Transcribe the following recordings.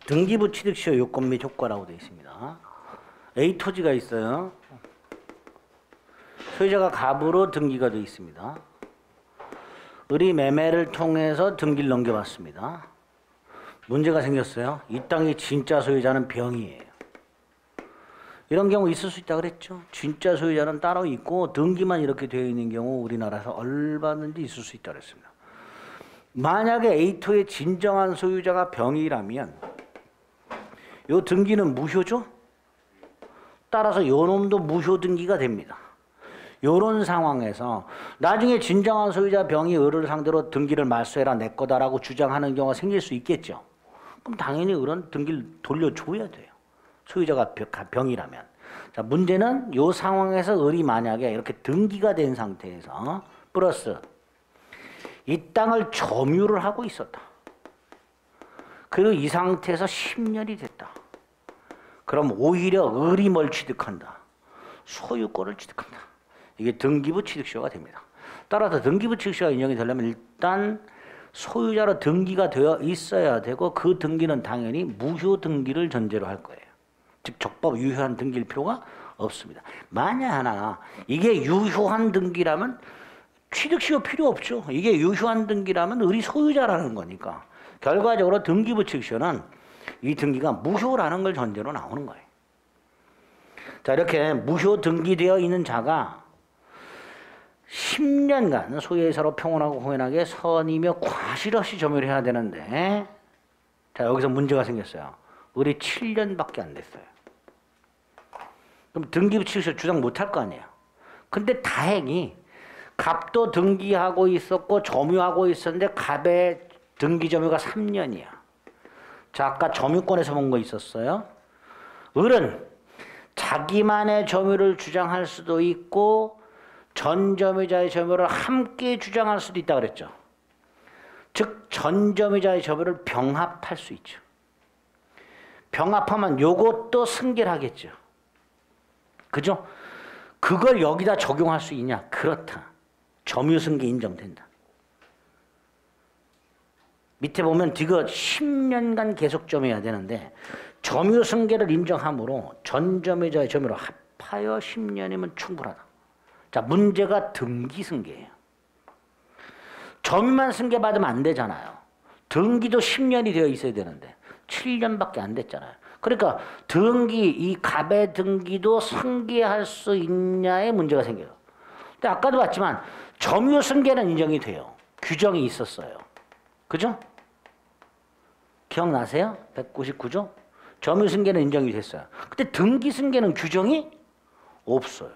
등기부 취득시효 요건 및 효과라고 되어 있습니다. A 토지가 있어요. 소유자가 갑으로 등기가 되어 있습니다. 을이 매매를 통해서 등기를 넘겨받습니다. 문제가 생겼어요. 이 땅의 진짜 소유자는 병이에요. 이런 경우 있을 수 있다고 그랬죠. 진짜 소유자는 따로 있고 등기만 이렇게 되어 있는 경우 우리나라에서 얼마든지 있을 수 있다고 그랬습니다. 만약에 A2의 진정한 소유자가 병이라면 요 등기는 무효죠? 따라서 요 놈도 무효 등기가 됩니다. 요런 상황에서 나중에 진정한 소유자 병이 을을 상대로 등기를 말소해라 내 거다라고 주장하는 경우가 생길 수 있겠죠. 그럼 당연히 을은 등기를 돌려줘야 돼요. 소유자가 병이라면. 자, 문제는 요 상황에서 을이 만약에 이렇게 등기가 된 상태에서 플러스 이 땅을 점유를 하고 있었다. 그리고 이 상태에서 10년이 됐다. 그럼 오히려 을이 뭘 취득한다? 소유권을 취득한다. 이게 등기부 취득시효가 됩니다. 따라서 등기부 취득시효가 인정이 되려면 일단 소유자로 등기가 되어 있어야 되고 그 등기는 당연히 무효 등기를 전제로 할 거예요. 즉 적법 유효한 등기일 필요가 없습니다. 만약 하나 이게 유효한 등기라면 취득시효 필요 없죠. 이게 유효한 등기라면 을이 소유자라는 거니까 결과적으로 등기부 취득시효는 이 등기가 무효라는 걸 전제로 나오는 거예요. 자, 이렇게 무효 등기되어 있는 자가 10년간 소유의 서로 평온하고 공연하게 선이며 과실 없이 점유를 해야 되는데 자, 여기서 문제가 생겼어요. 을이 7년밖에 안 됐어요. 그럼 등기부 취득시효 주장 못할 거 아니에요. 근데 다행히 갑도 등기하고 있었고 점유하고 있었는데 갑의 등기 점유가 3년이야. 자, 아까 점유권에서 본 거 있었어요. 을은 자기만의 점유를 주장할 수도 있고 전 점유자의 점유를 함께 주장할 수도 있다고 그랬죠. 즉 전 점유자의 점유를 병합할 수 있죠. 병합하면 요것도 승계를 하겠죠. 그죠? 그걸 여기다 적용할 수 있냐? 그렇다. 점유승계 인정된다. 밑에 보면 이거 10년간 계속 점유해야 되는데 점유승계를 인정함으로 전 점유자의 점유로 합하여 10년이면 충분하다. 자, 문제가 등기승계예요. 점유만 승계받으면 안 되잖아요. 등기도 10년이 되어 있어야 되는데 7년밖에 안 됐잖아요. 그러니까 등기, 이 갑의 등기도 승계할 수 있냐에 문제가 생겨요. 근데 아까도 봤지만 점유승계는 인정이 돼요. 규정이 있었어요. 그죠? 기억나세요? 199조? 점유승계는 인정이 됐어요. 근데 등기승계는 규정이 없어요.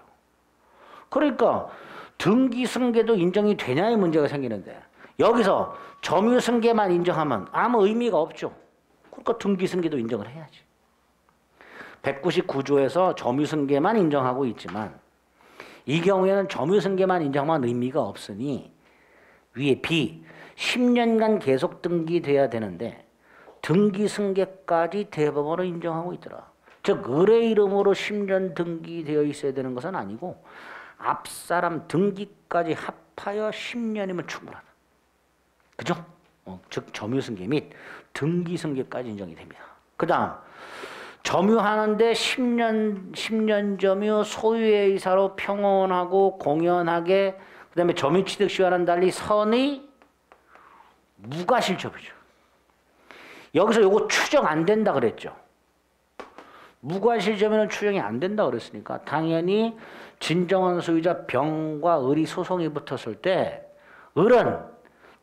그러니까 등기승계도 인정이 되냐의 문제가 생기는데 여기서 점유승계만 인정하면 아무 의미가 없죠. 그러니까 등기승계도 인정을 해야지. 199조에서 점유승계만 인정하고 있지만 이 경우에는 점유승계만 인정하면 의미가 없으니 위에 B 10년간 계속 등기돼야 되는데 등기승계까지 대법원을 인정하고 있더라. 즉 을의 이름으로 10년 등기되어 있어야 되는 것은 아니고 앞사람 등기까지 합하여 10년이면 충분하다. 그죠? 즉 점유승계 및 등기승계까지 인정이 됩니다. 그 다음 점유하는데 10년 점유 소유의 의사로 평온하고 공연하게 그 다음에 점유취득시효와는 달리 선의 무과실 점유죠. 여기서 요거 추정 안 된다 그랬죠. 무과실 점유는 추정이 안 된다 그랬으니까 당연히 진정한 소유자 병과 을이 소송이 붙었을 때 을은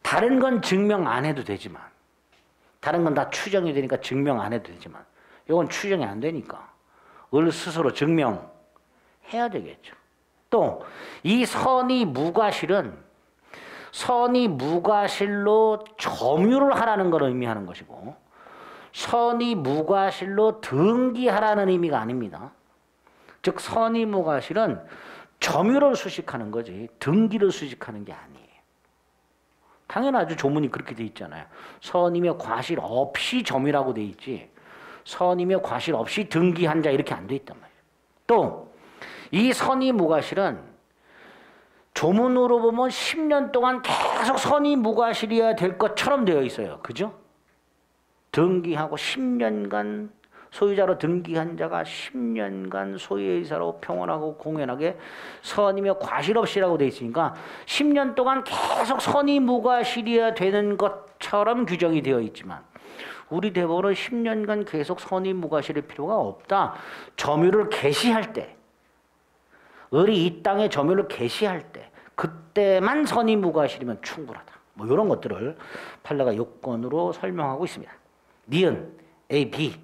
다른 건 증명 안 해도 되지만 다른 건 다 추정이 되니까 증명 안 해도 되지만 이건 추정이 안 되니까 을 스스로 증명해야 되겠죠. 또 이 선의 무과실은 선의 무과실로 점유를 하라는 걸 의미하는 것이고 선의 무과실로 등기하라는 의미가 아닙니다. 즉 선의 무과실은 점유를 수식하는 거지 등기를 수식하는 게 아니에요. 당연하죠. 조문이 그렇게 돼 있잖아요. 선이며 과실 없이 점유라고 돼 있지 선이며 과실 없이 등기한 자 이렇게 안 돼 있단 말이에요. 또 이 선의 무과실은 조문으로 보면 10년 동안 계속 선의 무과실이어야 될 것처럼 되어 있어요. 그죠? 등기하고 10년간 소유자로 등기한 자가 10년간 소유의사로 평온하고 공연하게 선이며 과실 없이라고 돼 있으니까 10년 동안 계속 선이 무과실이어야 되는 것처럼 규정이 되어 있지만 우리 대법원은 10년간 계속 선이 무과실일 필요가 없다. 점유를 개시할 때, 을이 이 땅에 점유를 개시할 때 그때만 선이 무과실이면 충분하다. 뭐 이런 것들을 판례가 요건으로 설명하고 있습니다. 니은 A, B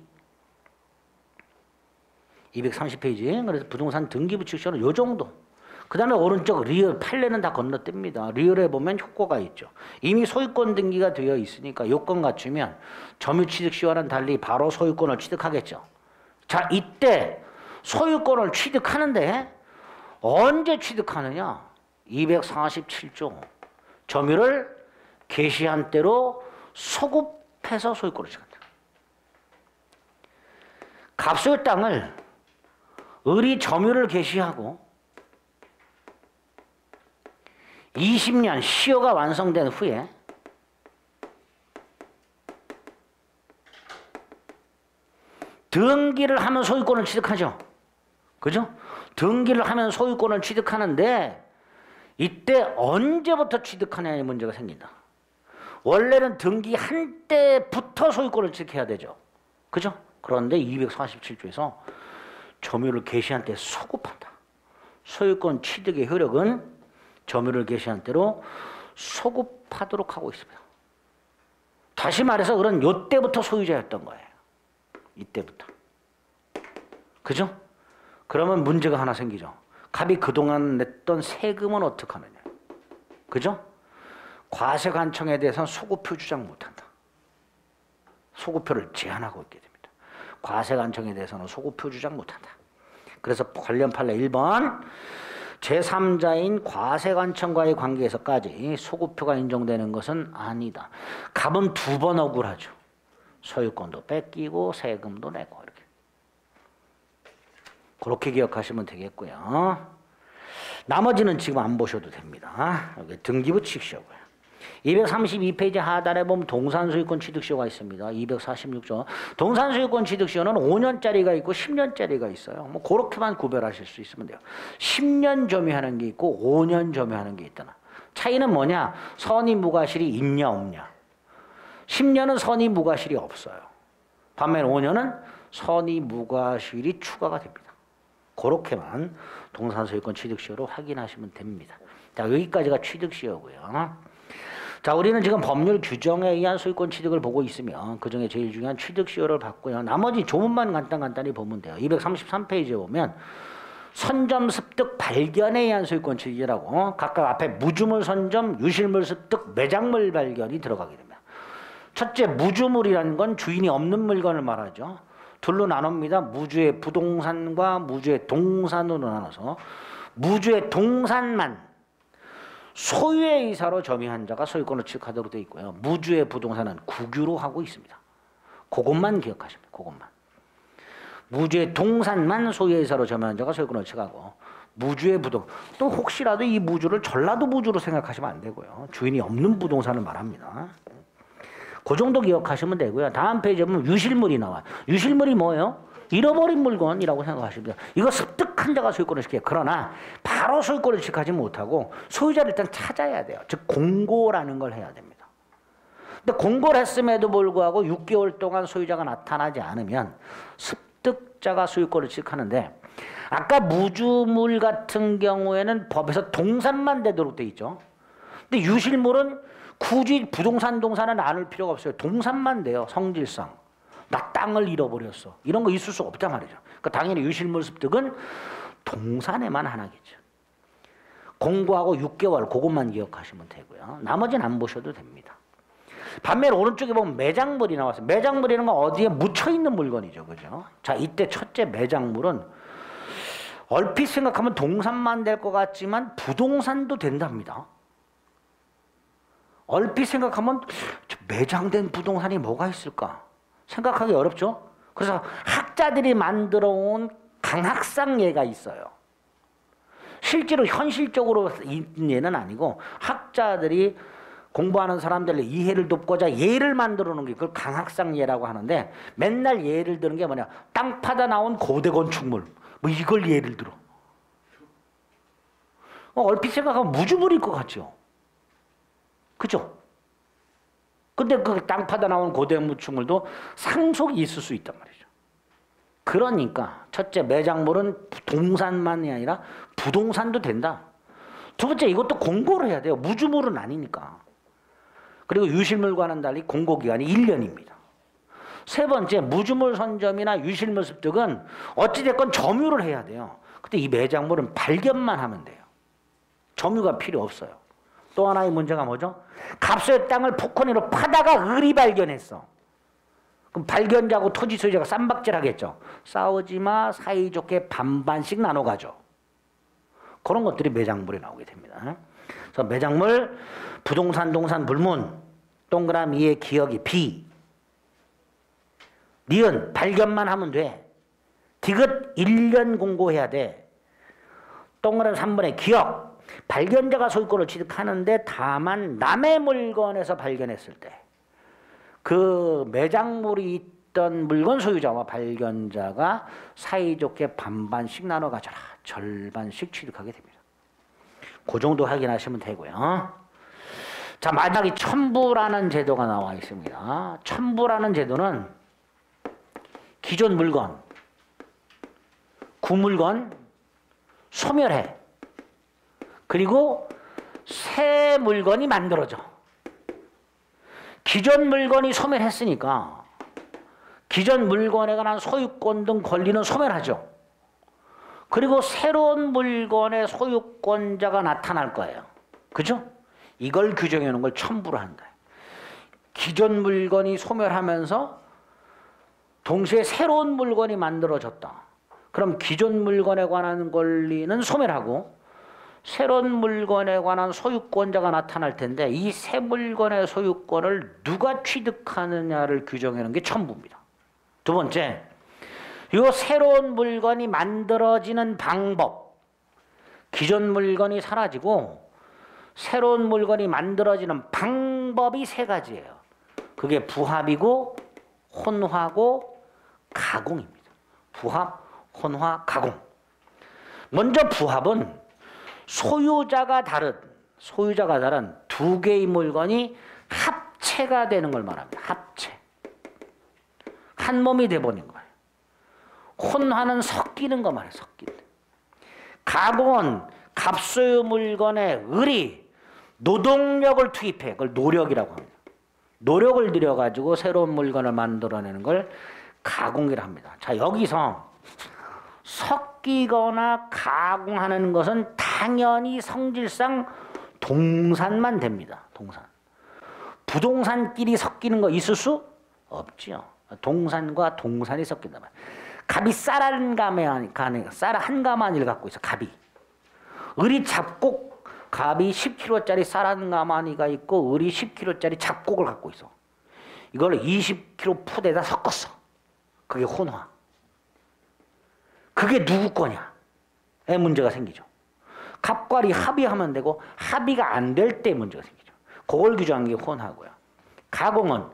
230페이지. 그래서 부동산 등기부칙시효는 요 정도. 그 다음에 오른쪽 리얼, 판례는 다 건너뗍니다. 리얼에 보면 효과가 있죠. 이미 소유권 등기가 되어 있으니까 요건 갖추면 점유취득시효와는 달리 바로 소유권을 취득하겠죠. 자, 이때 소유권을 취득하는데 언제 취득하느냐? 247조. 점유를 개시한 때로 소급해서 소유권을 취득한다. 갑소유 땅을 을이 점유를 개시하고 20년 시효가 완성된 후에 등기를 하면 소유권을 취득하죠. 그죠? 등기를 하면 소유권을 취득하는데 이때 언제부터 취득하냐의 문제가 생긴다. 원래는 등기한 때부터 소유권을 취득해야 되죠. 그죠? 그런데 247조에서 점유를 개시한 때 소급한다. 소유권 취득의 효력은 점유를 개시한 때로 소급하도록 하고 있습니다. 다시 말해서 그런 요때부터 소유자였던 거예요. 이때부터. 그죠? 그러면 문제가 하나 생기죠. 갑이 그동안 냈던 세금은 어떻게 하느냐. 그죠? 과세관청에 대해서는 소급표 주장 못한다. 소급표를 제한하고 있게 됩니다. 과세관청에 대해서는 소급표 주장 못한다. 그래서 관련 판례 1번 제3자인 과세관청과의 관계에서까지 소급표가 인정되는 것은 아니다. 갑은 2번 억울하죠. 소유권도 뺏기고 세금도 내고 이렇게. 그렇게 기억하시면 되겠고요. 나머지는 지금 안 보셔도 됩니다. 여기 등기부칙시효고요. 232페이지 하단에 보면 동산소유권 취득시효가 있습니다. 246조. 동산소유권 취득시효는 5년짜리가 있고 10년짜리가 있어요. 뭐 그렇게만 구별하실 수 있으면 돼요. 10년 점유하는 게 있고 5년 점유하는 게 있다. 차이는 뭐냐? 선의 무과실이 있냐 없냐. 10년은 선의 무과실이 없어요. 반면 5년은 선의 무과실이 추가가 됩니다. 그렇게만 동산소유권 취득시효로 확인하시면 됩니다. 자, 여기까지가 취득시효고요. 자, 우리는 지금 법률 규정에 의한 소유권 취득을 보고 있으면 그중에 제일 중요한 취득시효를 봤고요. 나머지 조문만 간단히 보면 돼요. 233페이지에 보면 선점, 습득, 발견에 의한 소유권 취득이라고 각각 앞에 무주물 선점, 유실물 습득, 매장물 발견이 들어가게 됩니다. 첫째, 무주물이라는 건 주인이 없는 물건을 말하죠. 둘로 나눕니다. 무주의 부동산과 무주의 동산으로 나눠서 무주의 동산만 소유의 의사로 점유한 자가 소유권을 취득하도록 되어 있고요. 무주의 부동산은 국유로 하고 있습니다. 그것만 기억하십니다. 그것만. 무주의 동산만 소유의 의사로 점유한 자가 소유권을 취득하고 무주의 부동 또 혹시라도 이 무주를 전라도 무주로 생각하시면 안 되고요. 주인이 없는 부동산을 말합니다. 그 정도 기억하시면 되고요. 다음 페이지에 보면 유실물이 나와요. 유실물이 뭐예요? 잃어버린 물건이라고 생각하시면 돼요. 이거 습득한 자가 소유권을 취득해요. 그러나 바로 소유권을 취득하지 못하고 소유자를 일단 찾아야 돼요. 즉 공고라는 걸 해야 됩니다. 근데 공고를 했음에도 불구하고 6개월 동안 소유자가 나타나지 않으면 습득자가 소유권을 취득하는데 아까 무주물 같은 경우에는 법에서 동산만 되도록 돼 있죠. 근데 유실물은 굳이 부동산 동산은 나눌 필요가 없어요. 동산만 돼요. 성질상. 나 땅을 잃어버렸어. 이런 거 있을 수 없단 말이죠. 그러니까 당연히 유실물 습득은 동산에만 하나겠죠. 공고하고 6개월 그것만 기억하시면 되고요. 나머지는 안 보셔도 됩니다. 반면 오른쪽에 보면 매장물이 나왔어요. 매장물이라는 건 어디에 묻혀있는 물건이죠. 그죠? 자, 이때 첫째 매장물은 얼핏 생각하면 동산만 될 것 같지만 부동산도 된답니다. 얼핏 생각하면 매장된 부동산이 뭐가 있을까? 생각하기 어렵죠? 그래서 학자들이 만들어 온 강학상 예가 있어요. 실제로 현실적으로 있는 예는 아니고 학자들이 공부하는 사람들의 이해를 돕고자 예를 만들어 놓은 게 그걸 강학상 예라고 하는데 맨날 예를 드는 게 뭐냐. 땅 파다 나온 고대 건축물. 뭐 이걸 예를 들어. 얼핏 생각하면 무주물일 것 같죠. 그죠? 근데 그 땅 파다 나온 고대 건축물도 상속이 있을 수 있단 말이죠. 그러니까 첫째 매작물은 동산만이 아니라 부동산도 된다. 두 번째 이것도 공고를 해야 돼요. 무주물은 아니니까. 그리고 유실물과는 달리 공고기간이 1년입니다. 세 번째 무주물 선점이나 유실물 습득은 어찌됐건 점유를 해야 돼요. 근데 이 매작물은 발견만 하면 돼요. 점유가 필요 없어요. 또 하나의 문제가 뭐죠? 갑소의 땅을 포커니로 파다가 을이 발견했어. 그럼 발견자하고 토지 소유자가 쌈박질하겠죠. 싸우지 마, 사이좋게 반반씩 나눠 가죠. 그런 것들이 매작물에 나오게 됩니다. 그래서 매작물, 부동산, 동산, 물문, 동그라미의 기억이 비, 니은 발견만 하면 돼. 디귿 1년 공고해야 돼. 동그라미 3번의 기억, 발견자가 소유권을 취득하는데 다만 남의 물건에서 발견했을 때 그 매작물이 있던 물건 소유자와 발견자가 사이좋게 반반씩 나눠 가져라. 절반씩 취득하게 됩니다. 그 정도 확인하시면 되고요. 자, 마지막에 첨부라는 제도가 나와 있습니다. 첨부라는 제도는 기존 물건, 구물건 소멸해. 그리고 새 물건이 만들어져. 기존 물건이 소멸했으니까 기존 물건에 관한 소유권 등 권리는 소멸하죠. 그리고 새로운 물건의 소유권자가 나타날 거예요. 그죠? 이걸 규정해 놓은 걸 첨부를 한다. 기존 물건이 소멸하면서 동시에 새로운 물건이 만들어졌다. 그럼 기존 물건에 관한 권리는 소멸하고 새로운 물건에 관한 소유권자가 나타날 텐데 이 새 물건의 소유권을 누가 취득하느냐를 규정해 놓은 게 첨부입니다. 두 번째, 이 새로운 물건이 만들어지는 방법. 기존 물건이 사라지고 새로운 물건이 만들어지는 방법이 세 가지예요. 그게 부합이고 혼화고 가공입니다. 부합, 혼화, 가공. 먼저 부합은 소유자가 다른 두 개의 물건이 합체가 되는 걸 말합니다. 합체. 한 몸이 돼버린 거예요. 혼화는 섞이는 거 말이에요. 섞이는. 가공은 갑소유 물건에 을이 노동력을 투입해. 그걸 노력이라고 합니다. 노력을 들여가지고 새로운 물건을 만들어내는 걸 가공이라 합니다. 자, 여기서 섞이거나 가공하는 것은 당연히 성질상 동산만 됩니다. 동산. 부동산끼리 섞이는 거 있을 수 없죠. 동산과 동산이 섞인단 말이에요. 갑이 쌀 한 가마니를 갖고 있어. 갑이. 을이 잡곡, 갑이 10kg짜리 쌀 한 가마니가 있고 을이 10kg짜리 잡곡을 갖고 있어. 이걸 20kg 풋에다 섞었어. 그게 혼화. 그게 누구 거냐? 에 문제가 생기죠. 갑과 을이 합의하면 되고 합의가 안 될 때 문제가 생기죠. 그걸 규정한 게 혼화고요. 가공은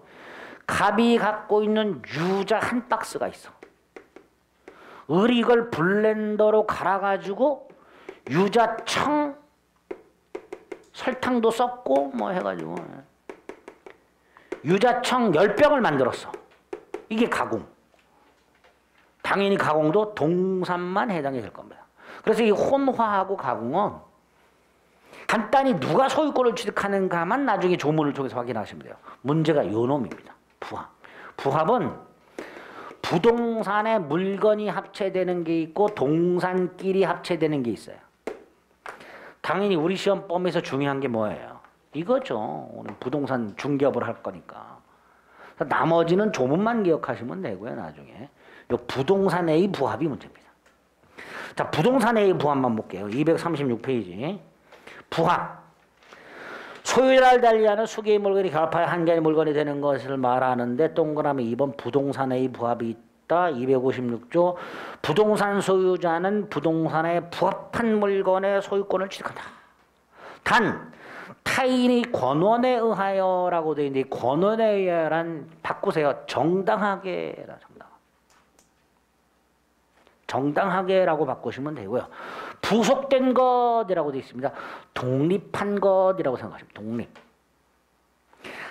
갑이 갖고 있는 유자 한 박스가 있어. 을이 이걸 블렌더로 갈아가지고 유자청, 설탕도 섞고 뭐 해가지고 유자청 10병을 만들었어. 이게 가공. 당연히 가공도 동산만 해당이 될 겁니다. 그래서 이 혼화하고 가공은 간단히 누가 소유권을 취득하는가만 나중에 조문을 통해서 확인하시면 돼요. 문제가 요 놈입니다. 부합. 부합은 부동산에 물건이 합체되는 게 있고 동산끼리 합체되는 게 있어요. 당연히 우리 시험 범위에서 중요한 게 뭐예요? 이거죠. 오늘 부동산 중개업을 할 거니까. 나머지는 조문만 기억하시면 되고요. 나중에. 요 부동산 A 부합이 문제입니다. 자, 부동산 A 부합만 볼게요. 236페이지. 부합. 소유자를 달리하는 수개의 물건이 결합하여 한 개의 물건이 되는 것을 말하는데 동그라미 2번 부동산 A 부합이 있다. 256조. 부동산 소유자는 부동산에 부합한 물건의 소유권을 취득한다. 단 타인의 권원에 의하여라고 되어 있는데 권원에 의하여란 바꾸세요. 정당하게라. 정당하게라고 바꾸시면 되고요. 부속된 것이라고 되어 있습니다. 독립한 것이라고 생각하시면 독립.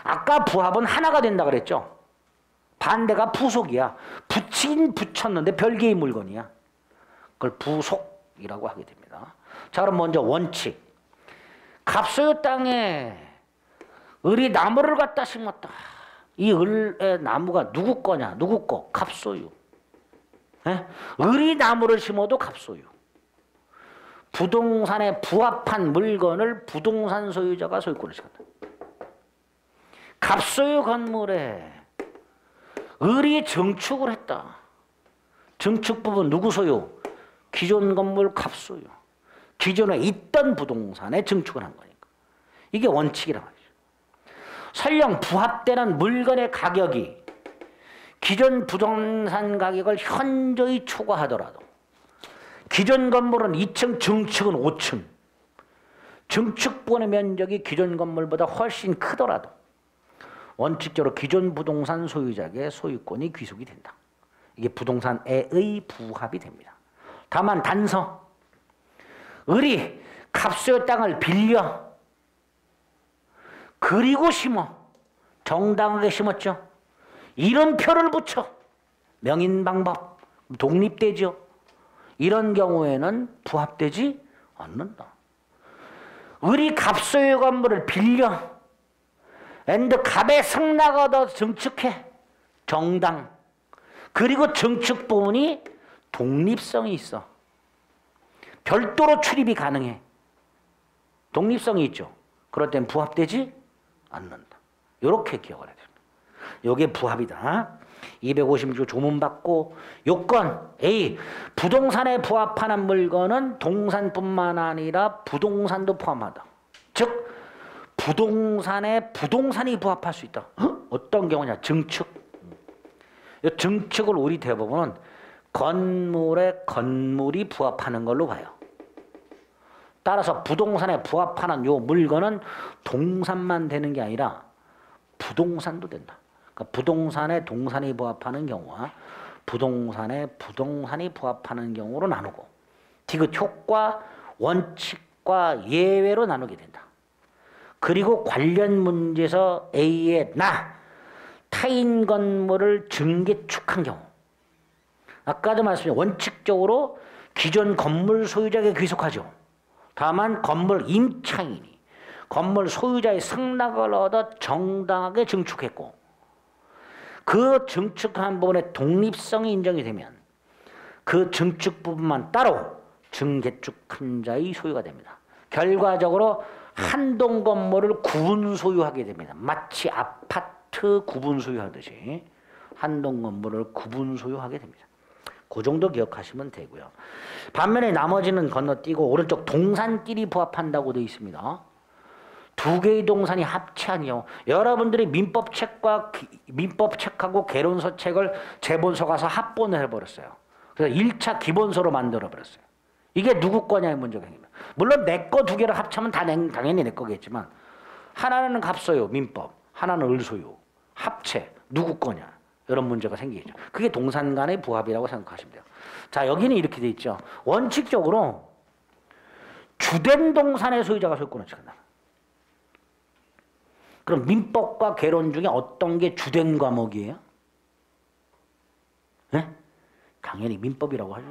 아까 부합은 하나가 된다 그랬죠. 반대가 부속이야. 붙이긴 붙였는데 별개의 물건이야. 그걸 부속이라고 하게 됩니다. 자, 그럼 먼저 원칙. 갑소유 땅에 을이 나무를 갖다 심었다. 이 을의 나무가 누구 거냐? 누구 거? 갑소유. 예? 을이 나무를 심어도 갑소유. 부동산에 부합한 물건을 부동산 소유자가 소유권을 지간다. 갑소유 건물에 을이 증축을 했다. 증축 부분 누구 소유? 기존 건물 갑소유. 기존에 있던 부동산에 증축을 한 거니까. 이게 원칙이란 말이죠. 설령 부합되는 물건의 가격이 기존 부동산 가격을 현저히 초과하더라도 기존 건물은 2층, 증축은 5층. 증축 부분의 면적이 기존 건물보다 훨씬 크더라도 원칙적으로 기존 부동산 소유자에게 소유권이 귀속이 된다. 이게 부동산에의 부합이 됩니다. 다만 단서. 을이 갑소유 땅을 빌려 그리고 심어. 정당하게 심었죠. 이름표를 붙여. 명인방법. 독립되죠. 이런 경우에는 부합되지 않는다. 을이 갑소유 건물을 빌려 앤드 갑의 승낙 얻어 증축해. 정당. 그리고 증축 부분이 독립성이 있어. 별도로 출입이 가능해. 독립성이 있죠. 그럴 땐 부합되지 않는다. 이렇게 기억을 해야 됩니다. 이게 부합이다. 256조 조문 받고 요건 A. 부동산에 부합하는 물건은 동산뿐만 아니라 부동산도 포함하다. 즉 부동산에 부동산이 부합할 수 있다. 어떤 경우냐? 증축. 이 증축을 우리 대부분은 건물에 건물이 부합하는 걸로 봐요. 따라서 부동산에 부합하는 요 물건은 동산만 되는 게 아니라 부동산도 된다. 그러니까 부동산에 동산이 부합하는 경우와 부동산에 부동산이 부합하는 경우로 나누고 디귿 효과, 원칙과 예외로 나누게 된다. 그리고 관련 문제에서 A의 타인 건물을 증개축한 경우 아까도 말씀드린 원칙적으로 기존 건물 소유자에게 귀속하죠. 다만 건물 임차인이 건물 소유자의 승낙을 얻어 정당하게 증축했고 그 증축한 부분의 독립성이 인정이 되면 그 증축 부분만 따로 증개축한 자의 소유가 됩니다. 결과적으로 한 동 건물을 구분 소유하게 됩니다. 마치 아파트 구분 소유하듯이 한 동 건물을 구분 소유하게 됩니다. 그 정도 기억하시면 되고요. 반면에 나머지는 건너뛰고 오른쪽 동산끼리 부합한다고 되어 있습니다. 두 개의 동산이 합치한 경우 여러분들이 민법책하고 개론서책을 재본소 가서 합본을 해버렸어요. 그래서 1차 기본서로 만들어버렸어요. 이게 누구 거냐의 문제가 생깁니다. 물론 내 거 두 개를 합치면 다 당연히 내 거겠지만 하나는 갑소유, 민법, 하나는 을소유, 합체, 누구 거냐 이런 문제가 생기죠. 그게 동산 간의 부합이라고 생각하시면 돼요. 자, 여기는 이렇게 돼 있죠. 원칙적으로 주된 동산의 소유자가 소유권을 취한다. 그럼 민법과 개론 중에 어떤 게 주된 과목이에요? 네? 당연히 민법이라고 하죠.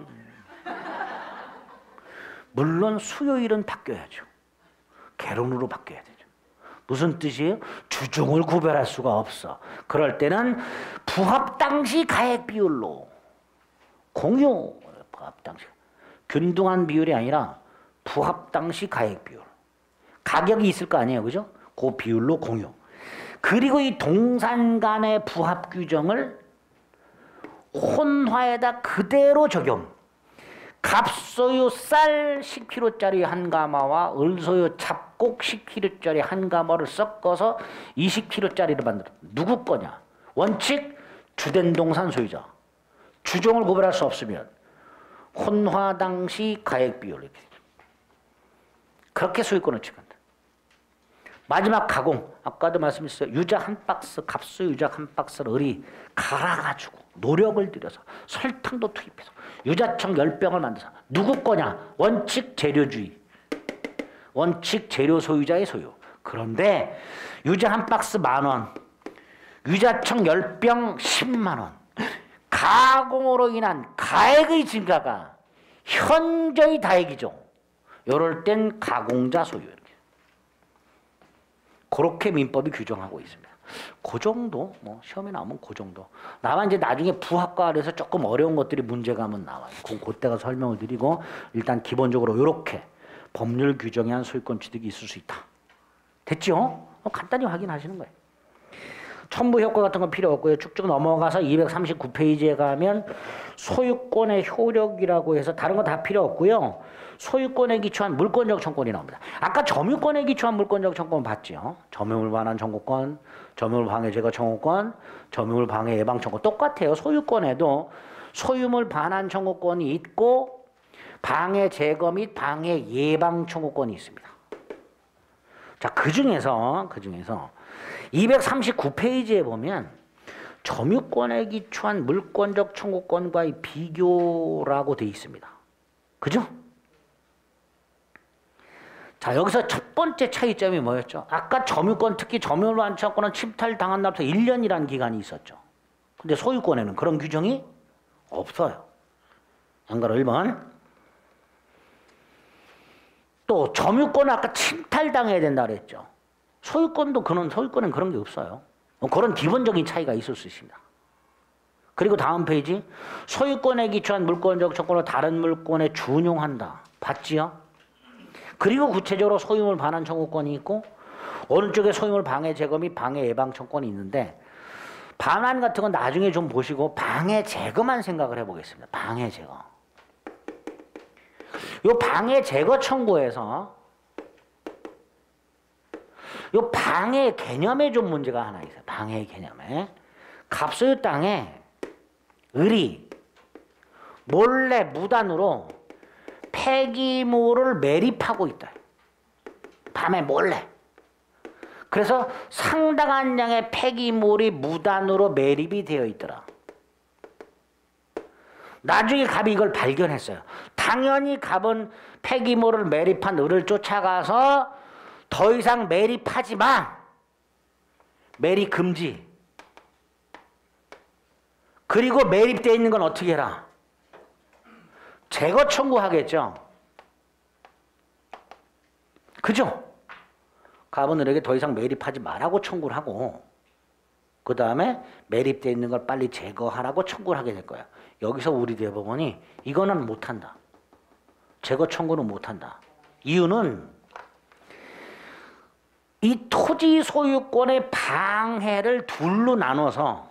물론 수요일은 바뀌어야죠. 개론으로 바뀌어야 되죠. 무슨 뜻이에요? 주종을 구별할 수가 없어. 그럴 때는 부합 당시 가액 비율로 공유 부합 당시 균등한 비율이 아니라 부합 당시 가액 비율. 가격이 있을 거 아니에요, 그죠? 그 비율로 공유. 그리고 이 동산 간의 부합 규정을 혼화에다 그대로 적용. 갑소유 쌀 10kg짜리 한 가마와 을소유 잡곡 10kg짜리 한 가마를 섞어서 20kg짜리를 만들어. 누구 거냐? 원칙 주된 동산 소유자. 주종을 구별할 수 없으면 혼화 당시 가액 비율 이렇게 되죠. 그렇게 소유권을 취한다. 마지막 가공. 아까도 말씀드렸어요. 유자 한 박스, 갑수 유자 한 박스를 을이 갈아가지고 노력을 들여서 설탕도 투입해서 유자청 10병을 만들어서 누구 거냐? 원칙 재료주의. 원칙 재료 소유자의 소유. 그런데 유자 한 박스 10,000원, 유자청 10병 10만 원. 가공으로 인한 가액의 증가가 현저히 다액이죠. 이럴 땐 가공자 소유. 그렇게 민법이 규정하고 있습니다. 그 정도, 뭐 시험에 나오면 그 정도. 다만 이제 나중에 부합과에서 조금 어려운 것들이 문제가면 나와요. 그때가 설명을 드리고 일단 기본적으로 이렇게 법률 규정에 한 소유권 취득이 있을 수 있다. 됐죠? 간단히 확인하시는 거예요. 첨부 효과 같은 건 필요 없고요. 쭉쭉 넘어가서 239페이지에 가면 소유권의 효력이라고 해서 다른 거 다 필요 없고요. 소유권에 기초한 물권적 청구권이 나옵니다. 아까 점유권에 기초한 물권적 청구권 봤죠? 점유물 반환 청구권, 점유물 방해 제거 청구권, 점유물 방해 예방 청구권 똑같아요. 소유권에도 소유물 반환 청구권이 있고 방해 제거 및 방해 예방 청구권이 있습니다. 자, 그 중에서 239페이지에 보면 점유권에 기초한 물권적 청구권과의 비교라고 되어 있습니다. 그죠? 자, 여기서 첫 번째 차이점이 뭐였죠? 아까 점유권, 특히 점유물 반환 청구권은 침탈당한 날부터 1년이라는 기간이 있었죠. 근데 소유권에는 그런 규정이 없어요. 양가로 1번. 또 점유권은 아까 침탈당해야 된다 그랬죠. 소유권도 소유권은 그런 게 없어요. 그런 기본적인 차이가 있을 수 있습니다. 그리고 다음 페이지. 소유권에 기초한 물권적 청구권을 다른 물권에 준용한다. 봤지요? 그리고 구체적으로 소유물 반환 청구권이 있고 오른쪽에 소유물 방해 제거 및 방해 예방 청구권이 있는데 반환 같은 건 나중에 좀 보시고 방해 제거만 생각을 해보겠습니다. 방해 제거. 요 방해 제거 청구에서 요 방해 개념에 좀 문제가 하나 있어요. 방해 개념에. 갑소유 땅에 을이 몰래 무단으로 폐기물을 매립하고 있다. 밤에 몰래. 그래서 상당한 양의 폐기물이 무단으로 매립이 되어 있더라. 나중에 갑이 이걸 발견했어요. 당연히 갑은 폐기물을 매립한 을을 쫓아가서 더 이상 매립하지 마. 매립 금지. 그리고 매립되어 있는 건 어떻게 해라? 제거 청구하겠죠. 그죠? 갑은 을에게 더 이상 매립하지 말라고 청구를 하고 그 다음에 매립되어 있는 걸 빨리 제거하라고 청구를 하게 될 거야. 여기서 우리 대법원이 이거는 못한다. 제거 청구는 못한다. 이유는 이 토지 소유권의 방해를 둘로 나눠서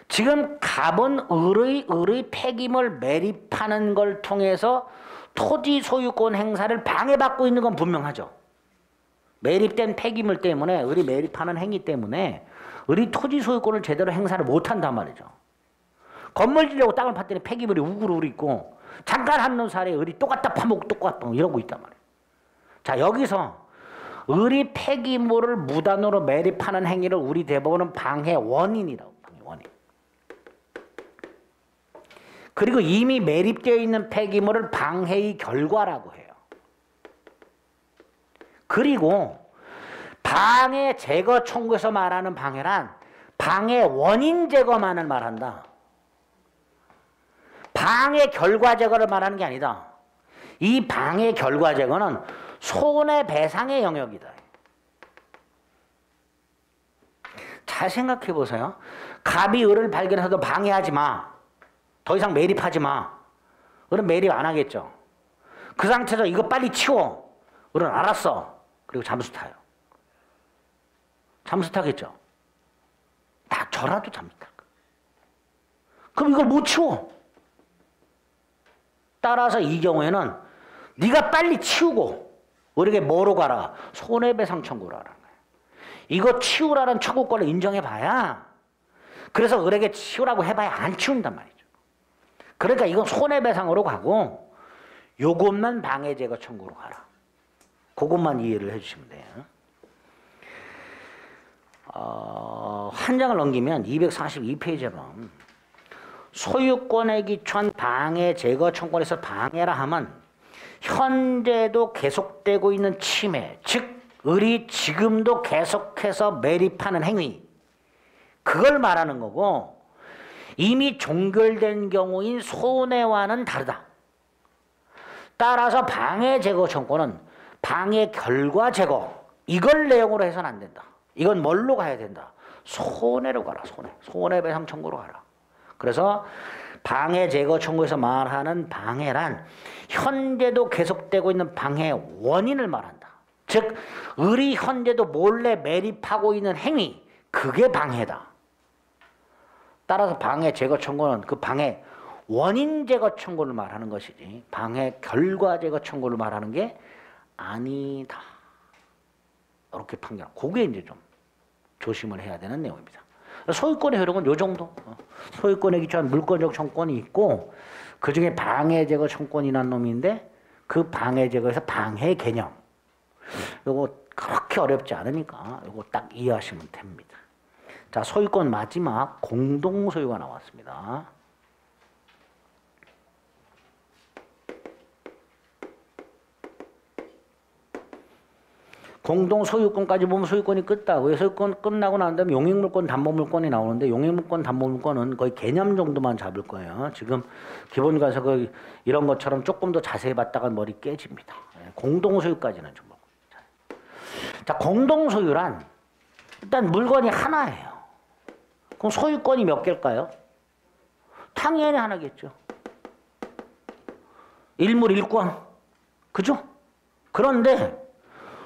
지금 갑은 을의 폐기물 매립하는 걸 통해서 토지 소유권 행사를 방해받고 있는 건 분명하죠. 매립된 폐기물 때문에 을이 매립하는 행위 때문에 을이 토지 소유권을 제대로 행사를 못한단 말이죠. 건물 지려고 땅을 팠더니 폐기물이 우글우글 있고 잠깐 한눈 사이에 을이 또 갖다 파먹고 또 갖다 이러고 있단 말이에요. 자, 여기서 을이 폐기물을 무단으로 매립하는 행위를 우리 대법원은 방해 원인이라고. 방해 원인. 그리고 이미 매립되어 있는 폐기물을 방해의 결과라고 해요. 그리고 방해 제거 청구에서 말하는 방해란 방해 원인 제거만을 말한다. 방해 결과 제거를 말하는 게 아니다. 이 방해 결과 제거는 손해배상의 영역이다. 잘 생각해 보세요. 갑이 을을 발견해서도 방해하지 마. 더 이상 매립하지 마. 을은 매립 안 하겠죠. 그 상태에서 이거 빨리 치워. 을은 알았어. 그리고 잠수 타요. 잠수 타겠죠. 다 저라도 잠수 탈 거야. 그럼 이걸 못 치워. 따라서 이 경우에는 네가 빨리 치우고 을에게 뭐로 가라? 손해배상 청구를 하라는 거예요. 이거 치우라는 청구권을 인정해봐야 그래서 을에게 치우라고 해봐야 안 치운단 말이죠. 그러니까 이건 손해배상으로 가고 요것만 방해제거 청구로 가라. 그것만 이해를 해주시면 돼요. 한 장을 넘기면 242페이지는 소유권에 기초한 방해 제거 청구에서 방해라 하면 현재도 계속되고 있는 침해, 즉 을이 지금도 계속해서 매립하는 행위, 그걸 말하는 거고, 이미 종결된 경우인 손해와는 다르다. 따라서 방해 제거 청구는 방해 결과 제거, 이걸 내용으로 해서는 안 된다. 이건 뭘로 가야 된다? 손해로 가라. 손해배상 청구로 가라. 그래서 방해 제거 청구에서 말하는 방해란 현재도 계속되고 있는 방해 원인을 말한다. 즉 을이 현재도 몰래 매립하고 있는 행위, 그게 방해다. 따라서 방해 제거 청구는 그 방해 원인 제거 청구를 말하는 것이지 방해 결과 제거 청구를 말하는 게 아니다. 이렇게 판결. 그게 이제 좀 조심을 해야 되는 내용입니다. 소유권의 효력은 요 정도. 소유권에 기초한 물권적 청구권이 있고 그 중에 방해 제거 청구권이라는 놈인데 그 방해 제거에서 방해 개념. 요거 그렇게 어렵지 않으니까 요거 딱 이해하시면 됩니다. 자, 소유권 마지막 공동 소유가 나왔습니다. 공동 소유권까지 보면 소유권이 끝나고 소유권 끝나고 난 다음에 용익물권, 담보물권이 나오는데 용익물권, 담보물권은 거의 개념 정도만 잡을 거예요. 지금 기본 가서 그 이런 것처럼 조금 더 자세히 봤다가 머리 깨집니다. 공동 소유까지는 좀 보고. 자, 공동 소유란 일단 물건이 하나예요. 그럼 소유권이 몇 개일까요? 당연히 하나겠죠. 일물 일권. 그죠? 그런데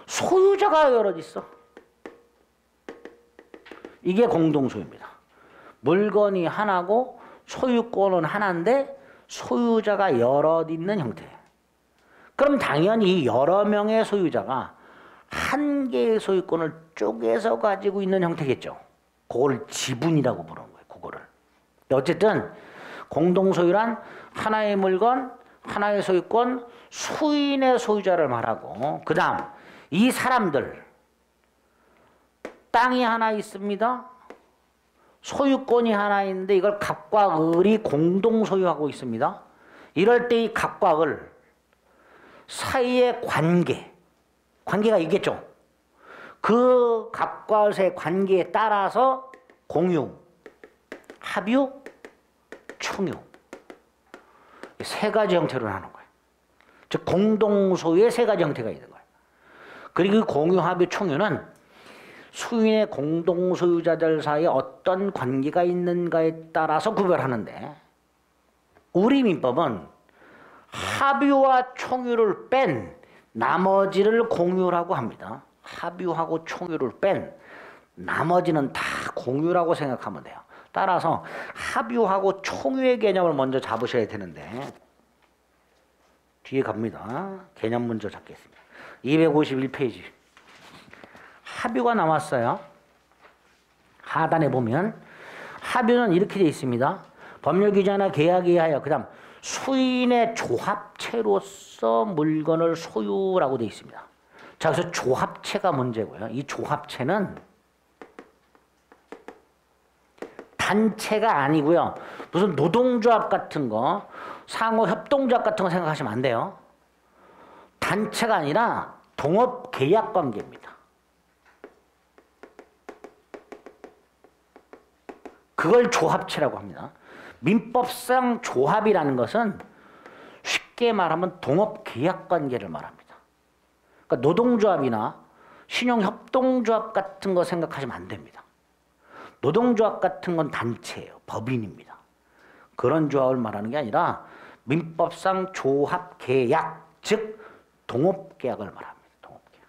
소유자가 여럿 있어. 이게 공동소유입니다. 물건이 하나고 소유권은 하나인데 소유자가 여럿 있는 형태. 그럼 당연히 여러 명의 소유자가 한 개의 소유권을 쪼개서 가지고 있는 형태겠죠. 그걸 지분이라고 부르는 거예요. 그거를. 어쨌든 공동소유란 하나의 물건, 하나의 소유권, 수인의 소유자를 말하고 그 다음 이 사람들 땅이 하나 있습니다. 소유권이 하나 있는데 이걸 갑과 을이 공동 소유하고 있습니다. 이럴 때 이 갑과 을 사이의 관계가 있겠죠. 그 갑과 을의 관계에 따라서 공유, 합유, 총유 세 가지 형태로 하는 거예요. 즉 공동 소유의 세 가지 형태가 있는 거예요. 그리고 공유, 합유, 총유는 수인의 공동 소유자들 사이에 어떤 관계가 있는가에 따라서 구별하는데 우리 민법은 합유와 총유를 뺀 나머지를 공유라고 합니다. 합유하고 총유를 뺀 나머지는 다 공유라고 생각하면 돼요. 따라서 합유하고 총유의 개념을 먼저 잡으셔야 되는데 뒤에 갑니다. 개념 먼저 잡겠습니다. 251페이지. 합유가 나왔어요. 하단에 보면 합유는 이렇게 되어 있습니다. 법률 규정이나 계약에 의하여 그 다음 수인의 조합체로서 물건을 소유라고 되어 있습니다. 자, 그래서 조합체가 문제고요. 이 조합체는 단체가 아니고요. 무슨 노동조합 같은 거, 상호협동조합 같은 거 생각하시면 안 돼요. 단체가 아니라 동업계약관계입니다. 그걸 조합체라고 합니다. 민법상 조합이라는 것은 쉽게 말하면 동업계약관계를 말합니다. 그러니까 노동조합이나 신용협동조합 같은 거 생각하시면 안 됩니다. 노동조합 같은 건 단체예요. 법인입니다. 그런 조합을 말하는 게 아니라 민법상 조합계약, 즉 동업계약을 말합니다. 동업계약.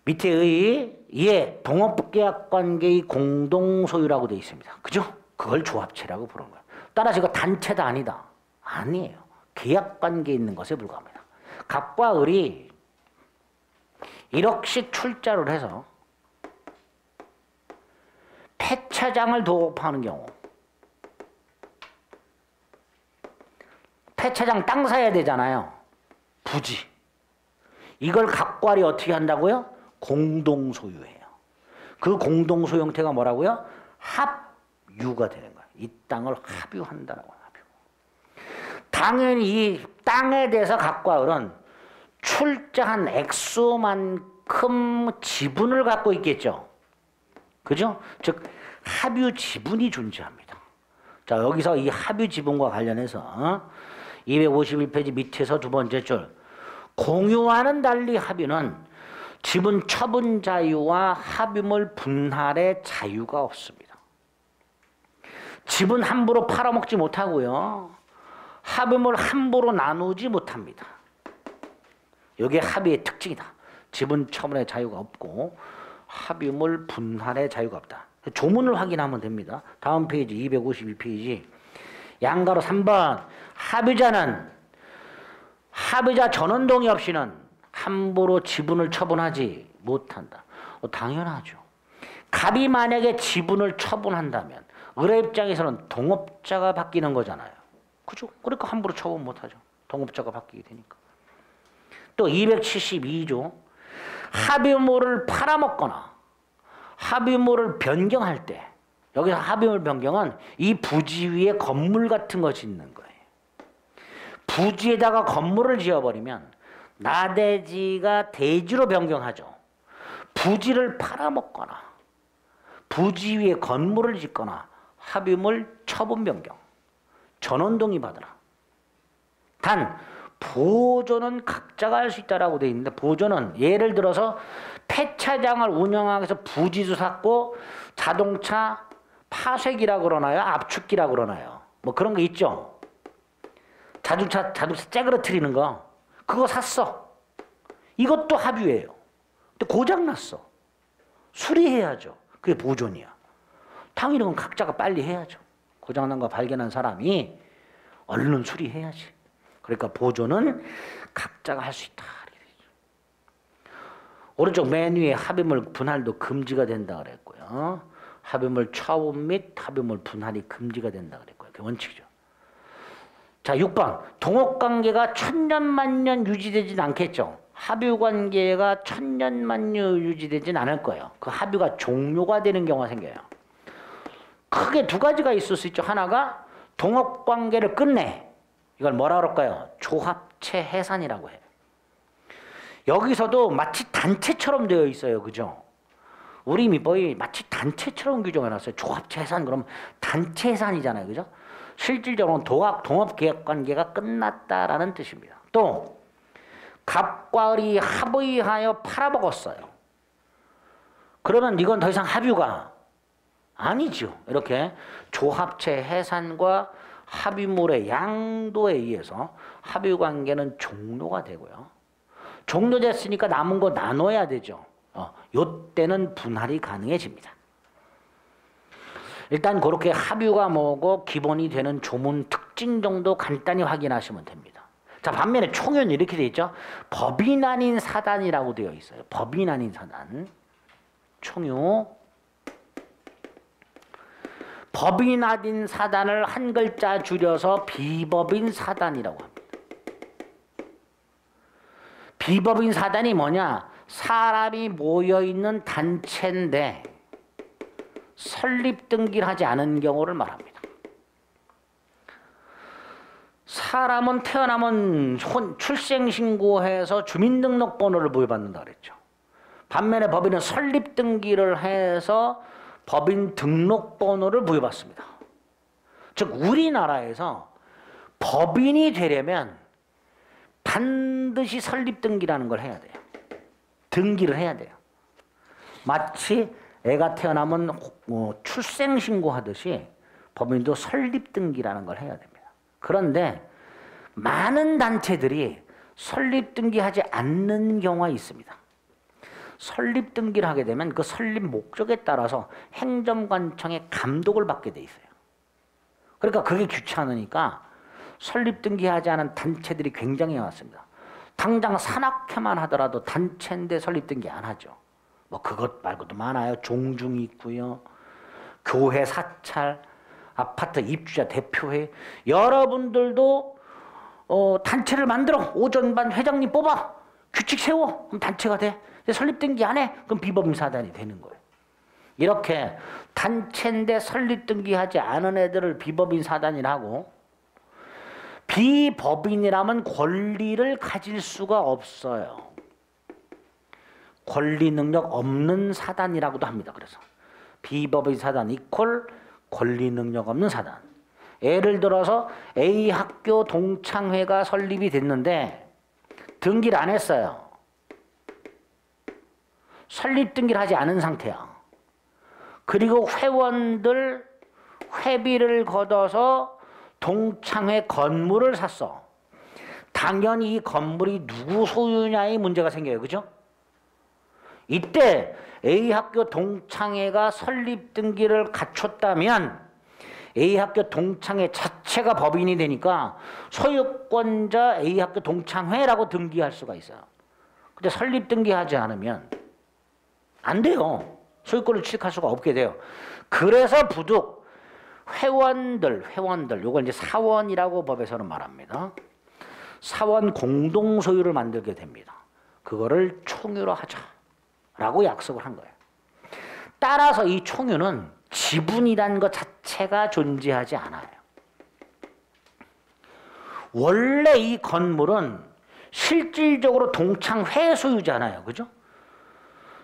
밑에 예, 동업계약 관계의 공동소유라고 되어 있습니다. 그죠? 그걸 조합체라고 부르는 거예요. 따라서 이거 단체다 아니다? 아니에요. 계약관계에 있는 것에 불과합니다. 갑과 을이 1억씩 출자를 해서 폐차장을 도급하는 경우 폐차장 땅 사야 되잖아요. 부지. 이걸 갑과 을이 어떻게 한다고요? 공동 소유해요. 그 공동소 형태가 뭐라고요? 합유가 되는 거예요. 이 땅을 합유한다라고 합유. 당연히 이 땅에 대해서 각과 을은 출자한 액수만큼 지분을 갖고 있겠죠. 그죠? 즉 합유 지분이 존재합니다. 자, 여기서 이 합유 지분과 관련해서 251페이지 밑에서 두 번째 줄, 공유와는 달리 합유는 지분 처분 자유와 합유물 분할의 자유가 없습니다. 지분 함부로 팔아먹지 못하고요. 합유물 함부로 나누지 못합니다. 이게 합의의 특징이다. 지분 처분의 자유가 없고 합유물 분할의 자유가 없다. 조문을 확인하면 됩니다. 다음 페이지 252페이지 양가로 3번 합의자는 합의자 전원 동의 없이는 함부로 지분을 처분하지 못한다. 당연하죠. 갑이 만약에 지분을 처분한다면 을의 입장에서는 동업자가 바뀌는 거잖아요. 그죠? 그러니까 함부로 처분 못하죠. 동업자가 바뀌게 되니까. 또 272조 합의물을 팔아먹거나 합의물을 변경할 때, 여기서 합의물 변경은 이 부지 위에 건물 같은 거 짓는 거예요. 부지에다가 건물을 지어버리면 나대지가 대지로 변경하죠. 부지를 팔아먹거나 부지 위에 건물을 짓거나 합의물 처분 변경, 전원 동의 받으라. 단 보존은 각자가 할 수 있다라고 되어 있는데, 보존은 예를 들어서 폐차장을 운영하기 위해서 부지도 샀고 자동차 파쇄기라 그러나요? 압축기라 그러나요? 뭐 그런 거 있죠. 자동차 째그러뜨리는 거 그거 샀어. 이것도 합유예요. 근데 고장 났어. 수리해야죠. 그게 보존이야. 당연히 그건 각자가 빨리 해야죠. 고장 난 거 발견한 사람이 얼른 수리해야지. 그러니까 보존은 각자가 할 수 있다. 오른쪽 맨 위에 합의물 분할도 금지가 된다 그랬고요. 합의물 처분 및 합의물 분할이 금지가 된다 그랬고요. 그게 원칙이죠. 자, 6번. 동업관계가 천년만년 유지되진 않겠죠. 합유관계가 천년만년 유지되진 않을 거예요. 그 합유가 종료가 되는 경우가 생겨요. 크게 두 가지가 있을 수 있죠. 하나가 동업관계를 끝내. 이걸 뭐라 그럴까요? 조합체 해산이라고 해요. 여기서도 마치 단체처럼 되어 있어요. 그죠? 우리 민법이 마치 단체처럼 규정해놨어요. 조합체 해산 그러면 단체 해산이잖아요. 그죠? 실질적으로는 동업계약관계가 끝났다라는 뜻입니다. 또 갑과 을이 합의하여 팔아먹었어요. 그러면 이건 더 이상 합유가 아니죠. 이렇게 조합체 해산과 합의물의 양도에 의해서 합유관계는 종료가 되고요. 종료됐으니까 남은 거 나눠야 되죠. 요때는 분할이 가능해집니다. 일단 그렇게 합유가 뭐고 기본이 되는 조문 특징 정도 간단히 확인하시면 됩니다. 자, 반면에 총유는 이렇게 되어 있죠. 법인 아닌 사단이라고 되어 있어요. 법인 아닌 사단. 총유. 법인 아닌 사단을 한 글자 줄여서 비법인 사단이라고 합니다. 비법인 사단이 뭐냐? 사람이 모여있는 단체인데 설립 등기를 하지 않은 경우를 말합니다. 사람은 태어나면 출생신고해서 주민등록번호를 부여받는다 그랬죠. 반면에 법인은 설립 등기를 해서 법인 등록번호를 부여받습니다. 즉 우리나라에서 법인이 되려면 반드시 설립 등기라는 걸 해야 돼요. 등기를 해야 돼요. 마치 애가 태어나면 출생신고하듯이 법인도 설립 등기라는 걸 해야 됩니다. 그런데 많은 단체들이 설립 등기하지 않는 경우가 있습니다. 설립 등기를 하게 되면 그 설립 목적에 따라서 행정관청의 감독을 받게 돼 있어요. 그러니까 그게 귀찮으니까 설립 등기하지 않은 단체들이 굉장히 많습니다. 당장 산악회만 하더라도 단체인데 설립 등기 안 하죠. 뭐 그것 말고도 많아요. 종중이 있고요. 교회 사찰, 아파트 입주자 대표회. 여러분들도 단체를 만들어. 오전반 회장님 뽑아. 규칙 세워. 그럼 단체가 돼. 설립 등기 안 해. 그럼 비법인 사단이 되는 거예요. 이렇게 단체인데 설립등기하지 않은 애들을 비법인 사단이라고, 비법인이라면 권리를 가질 수가 없어요. 권리 능력 없는 사단이라고도 합니다. 그래서 비법인 사단 이퀄 권리 능력 없는 사단. 예를 들어서 A 학교 동창회가 설립이 됐는데 등기를 안 했어요. 설립 등기를 하지 않은 상태야. 그리고 회원들 회비를 걷어서 동창회 건물을 샀어. 당연히 이 건물이 누구 소유냐의 문제가 생겨요. 그죠? 이때 A학교 동창회가 설립 등기를 갖췄다면 A학교 동창회 자체가 법인이 되니까 소유권자 A학교 동창회라고 등기할 수가 있어요. 근데 설립 등기하지 않으면 안 돼요. 소유권을 취득할 수가 없게 돼요. 그래서 부득 회원들, 요걸 이제 사원이라고 법에서는 말합니다. 사원 공동 소유를 만들게 됩니다. 그거를 총유로 하자라고 약속을 한 거예요. 따라서 이 총유는 지분이라는 것 자체가 존재하지 않아요. 원래 이 건물은 실질적으로 동창회 소유잖아요. 그죠?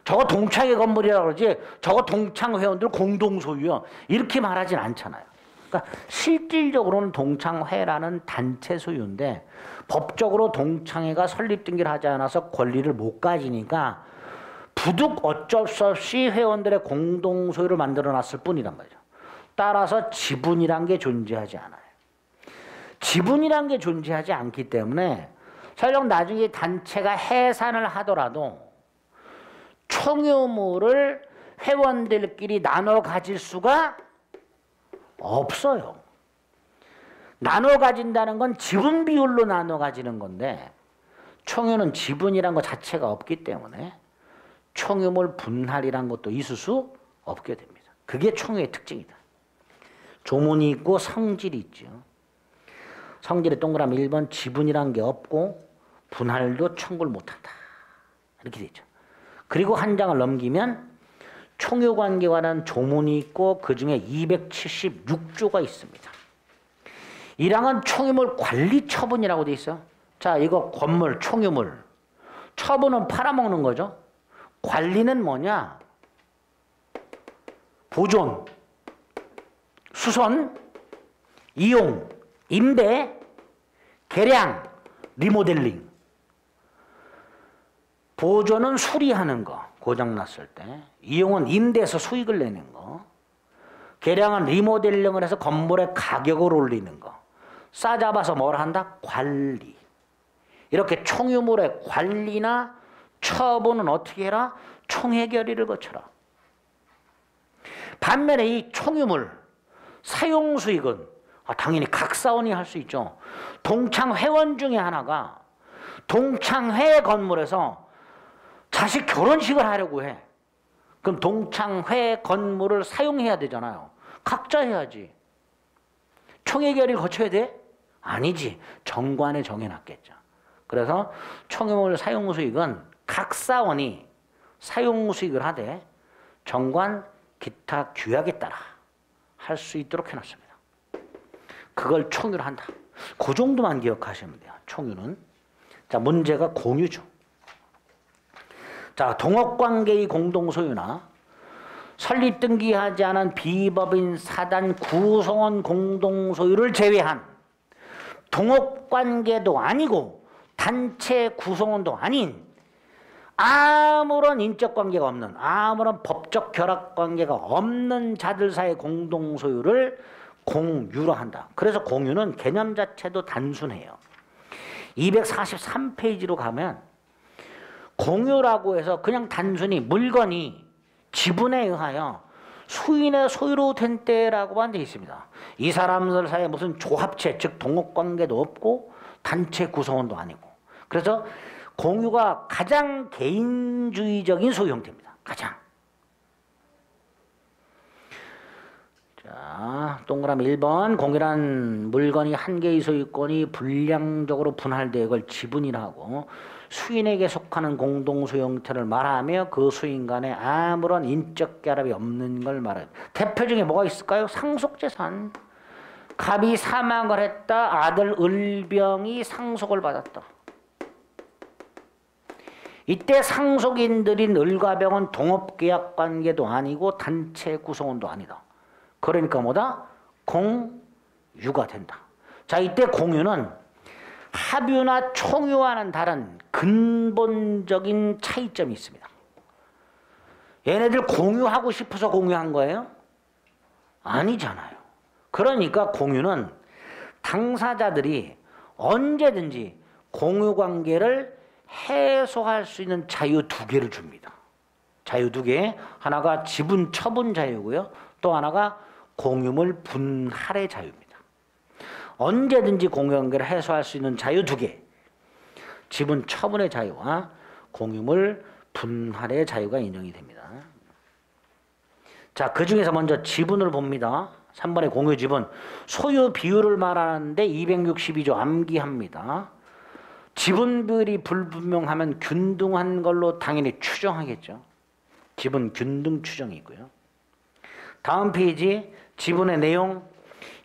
저거 동창회 건물이라고 그러지 저거 동창 회원들 공동 소유요. 이렇게 말하진 않잖아요. 그러니까 실질적으로는 동창회라는 단체 소유인데 법적으로 동창회가 설립 등기를 하지 않아서 권리를 못 가지니까 부득 어쩔 수 없이 회원들의 공동 소유를 만들어 놨을 뿐이란 말이죠. 따라서 지분이란 게 존재하지 않아요. 지분이란 게 존재하지 않기 때문에 설령 나중에 단체가 해산을 하더라도 총유물을 회원들끼리 나눠 가질 수가 없어요. 나눠 가진다는 건 지분 비율로 나눠 가지는 건데 총유는 지분이란 것 자체가 없기 때문에 총유물 분할이란 것도 있을 수 없게 됩니다. 그게 총유의 특징이다. 조문이 있고 성질이 있죠. 성질의 동그라미 1번 지분이란 게 없고 분할도 청구를 못한다. 이렇게 되죠. 그리고 한 장을 넘기면 총유관계에 관한 조문이 있고 그중에 276조가 있습니다. 1항은 총유물 관리처분이라고 돼 있어요. 자, 이거 건물, 총유물. 처분은 팔아먹는 거죠. 관리는 뭐냐? 보존, 수선, 이용, 임대, 개량, 리모델링. 보존은 수리하는 거, 고장났을 때. 이용은 임대해서 수익을 내는 거. 개량은 리모델링을 해서 건물의 가격을 올리는 거. 싸잡아서 뭘 한다? 관리. 이렇게 총유물의 관리나 처분은 어떻게 해라? 총회결의를 거쳐라. 반면에 이 총유물, 사용수익은 당연히 각 사원이 할 수 있죠. 동창회원 중에 하나가 동창회 건물에서 자식 결혼식을 하려고 해. 그럼 동창회 건물을 사용해야 되잖아요. 각자 해야지. 총회결의를 거쳐야 돼? 아니지. 정관에 정해놨겠죠. 그래서 총유물 사용수익은 각 사원이 사용수익을 하되 정관 기타 규약에 따라 할 수 있도록 해놨습니다. 그걸 총유를 한다. 그 정도만 기억하시면 돼요. 총유는. 자, 문제가 공유죠. 자, 동업관계의 공동소유나 설립등기하지 않은 비법인 사단 구성원 공동소유를 제외한 동업관계도 아니고 단체 구성원도 아닌 아무런 인적관계가 없는, 아무런 법적 결합관계가 없는 자들 사이의 공동소유를 공유로 한다. 그래서 공유는 개념 자체도 단순해요. 243페이지로 가면 공유라고 해서 그냥 단순히 물건이 지분에 의하여 수인의 소유로 된 때라고만 되어 있습니다. 이 사람들 사이에 무슨 조합체, 즉 동업관계도 없고 단체 구성원도 아니고. 그래서 공유가 가장 개인주의적인 소유 형태입니다. 가장. 자, 동그라미 1번. 공유란 물건이 한 개의 소유권이 불량적으로 분할되어 이걸 지분이라고, 수인에게 속하는 공동소 형태를 말하며 그 수인 간에 아무런 인적 결합이 없는 걸 말해요. 대표 중에 뭐가 있을까요? 상속재산. 갑이 사망을 했다. 아들 을병이 상속을 받았다. 이때 상속인들인 을과 병은 동업계약 관계도 아니고 단체 구성원도 아니다. 그러니까 뭐다? 공유가 된다. 자, 이때 공유는 합유나 총유와는 다른 근본적인 차이점이 있습니다. 얘네들 공유하고 싶어서 공유한 거예요? 아니잖아요. 그러니까 공유는 당사자들이 언제든지 공유관계를 해소할 수 있는 자유 두 개를 줍니다. 자유 두 개. 하나가 지분 처분 자유고요. 또 하나가 공유물 분할의 자유입니다. 언제든지 공유관계를 해소할 수 있는 자유 두 개. 지분 처분의 자유와 공유물 분할의 자유가 인정이 됩니다. 자, 그 중에서 먼저 지분을 봅니다. 3번의 공유 지분. 소유 비율을 말하는데 262조 암기합니다. 지분 비율이 불분명하면 균등한 걸로 당연히 추정하겠죠. 지분 균등 추정이고요. 다음 페이지 지분의 내용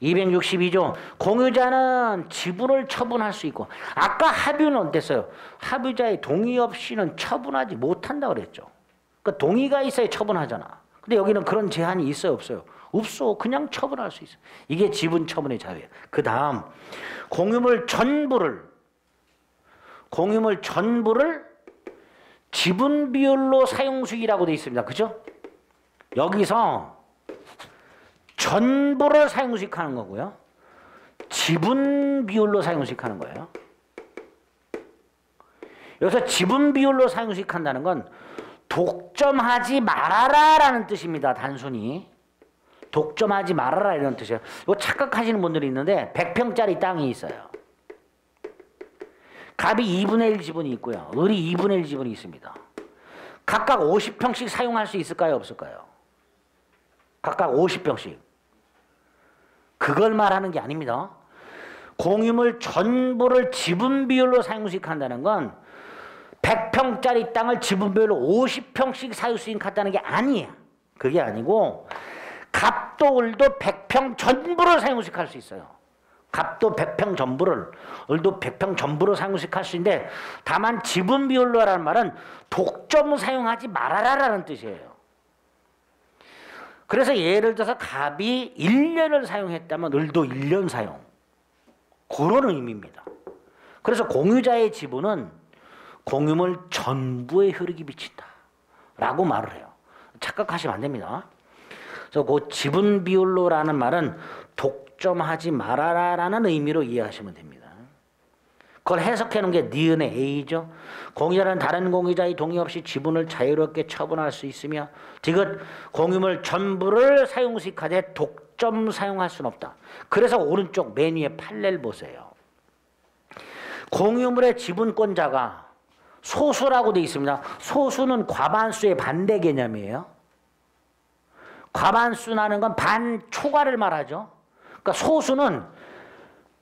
262조. 공유자는 지분을 처분할 수 있고, 아까 합유는 어땠어요? 합유자의 동의 없이는 처분하지 못한다고 그랬죠. 그러니까 동의가 있어야 처분하잖아. 근데 여기는 그런 제한이 있어요, 없어요? 없어. 그냥 처분할 수 있어. 이게 지분 처분의 자유예요. 그 다음 공유물 전부를 지분 비율로 사용수익이라고 되어 있습니다. 그죠? 여기서 전부를 사용수익하는 거고요. 지분 비율로 사용수익하는 거예요. 여기서 지분 비율로 사용수익한다는 건 독점하지 말아라 라는 뜻입니다. 단순히. 독점하지 말아라 이런 뜻이에요. 이거 착각하시는 분들이 있는데 100평짜리 땅이 있어요. 갑이 2분의 1 지분이 있고요. 을이 2분의 1 지분이 있습니다. 각각 50평씩 사용할 수 있을까요? 없을까요? 각각 50평씩. 그걸 말하는 게 아닙니다. 공유물 전부를 지분 비율로 사용수익한다는 건 100평짜리 땅을 지분 비율로 50평씩 사용수익한다는 게 아니에요. 그게 아니고 갑도 을도 100평 전부를 사용수익할 수 있어요. 갑도 100평 전부를, 을도 100평 전부를 사용수익할 수 있는데, 다만 지분 비율로라는 말은 독점 사용하지 말아라라는 뜻이에요. 그래서 예를 들어서 갑이 1년을 사용했다면 을도 1년 사용. 그런 의미입니다. 그래서 공유자의 지분은 공유물 전부에 효력이 미친다 라고 말을 해요. 착각하시면 안 됩니다. 그래서 그 지분 비율로라는 말은 독점하지 말아라라는 의미로 이해하시면 됩니다. 그걸 해석해 놓은 게 니은의 A죠. 공유자는 다른 공유자의 동의 없이 지분을 자유롭게 처분할 수 있으며 디귿 공유물 전부를 사용수익하되 독점 사용할 수는 없다. 그래서 오른쪽 맨 위에 판례를 보세요. 공유물의 지분권자가 소수라고 되어 있습니다. 소수는 과반수의 반대 개념이에요. 과반수라는 건 반 초과를 말하죠. 그러니까 소수는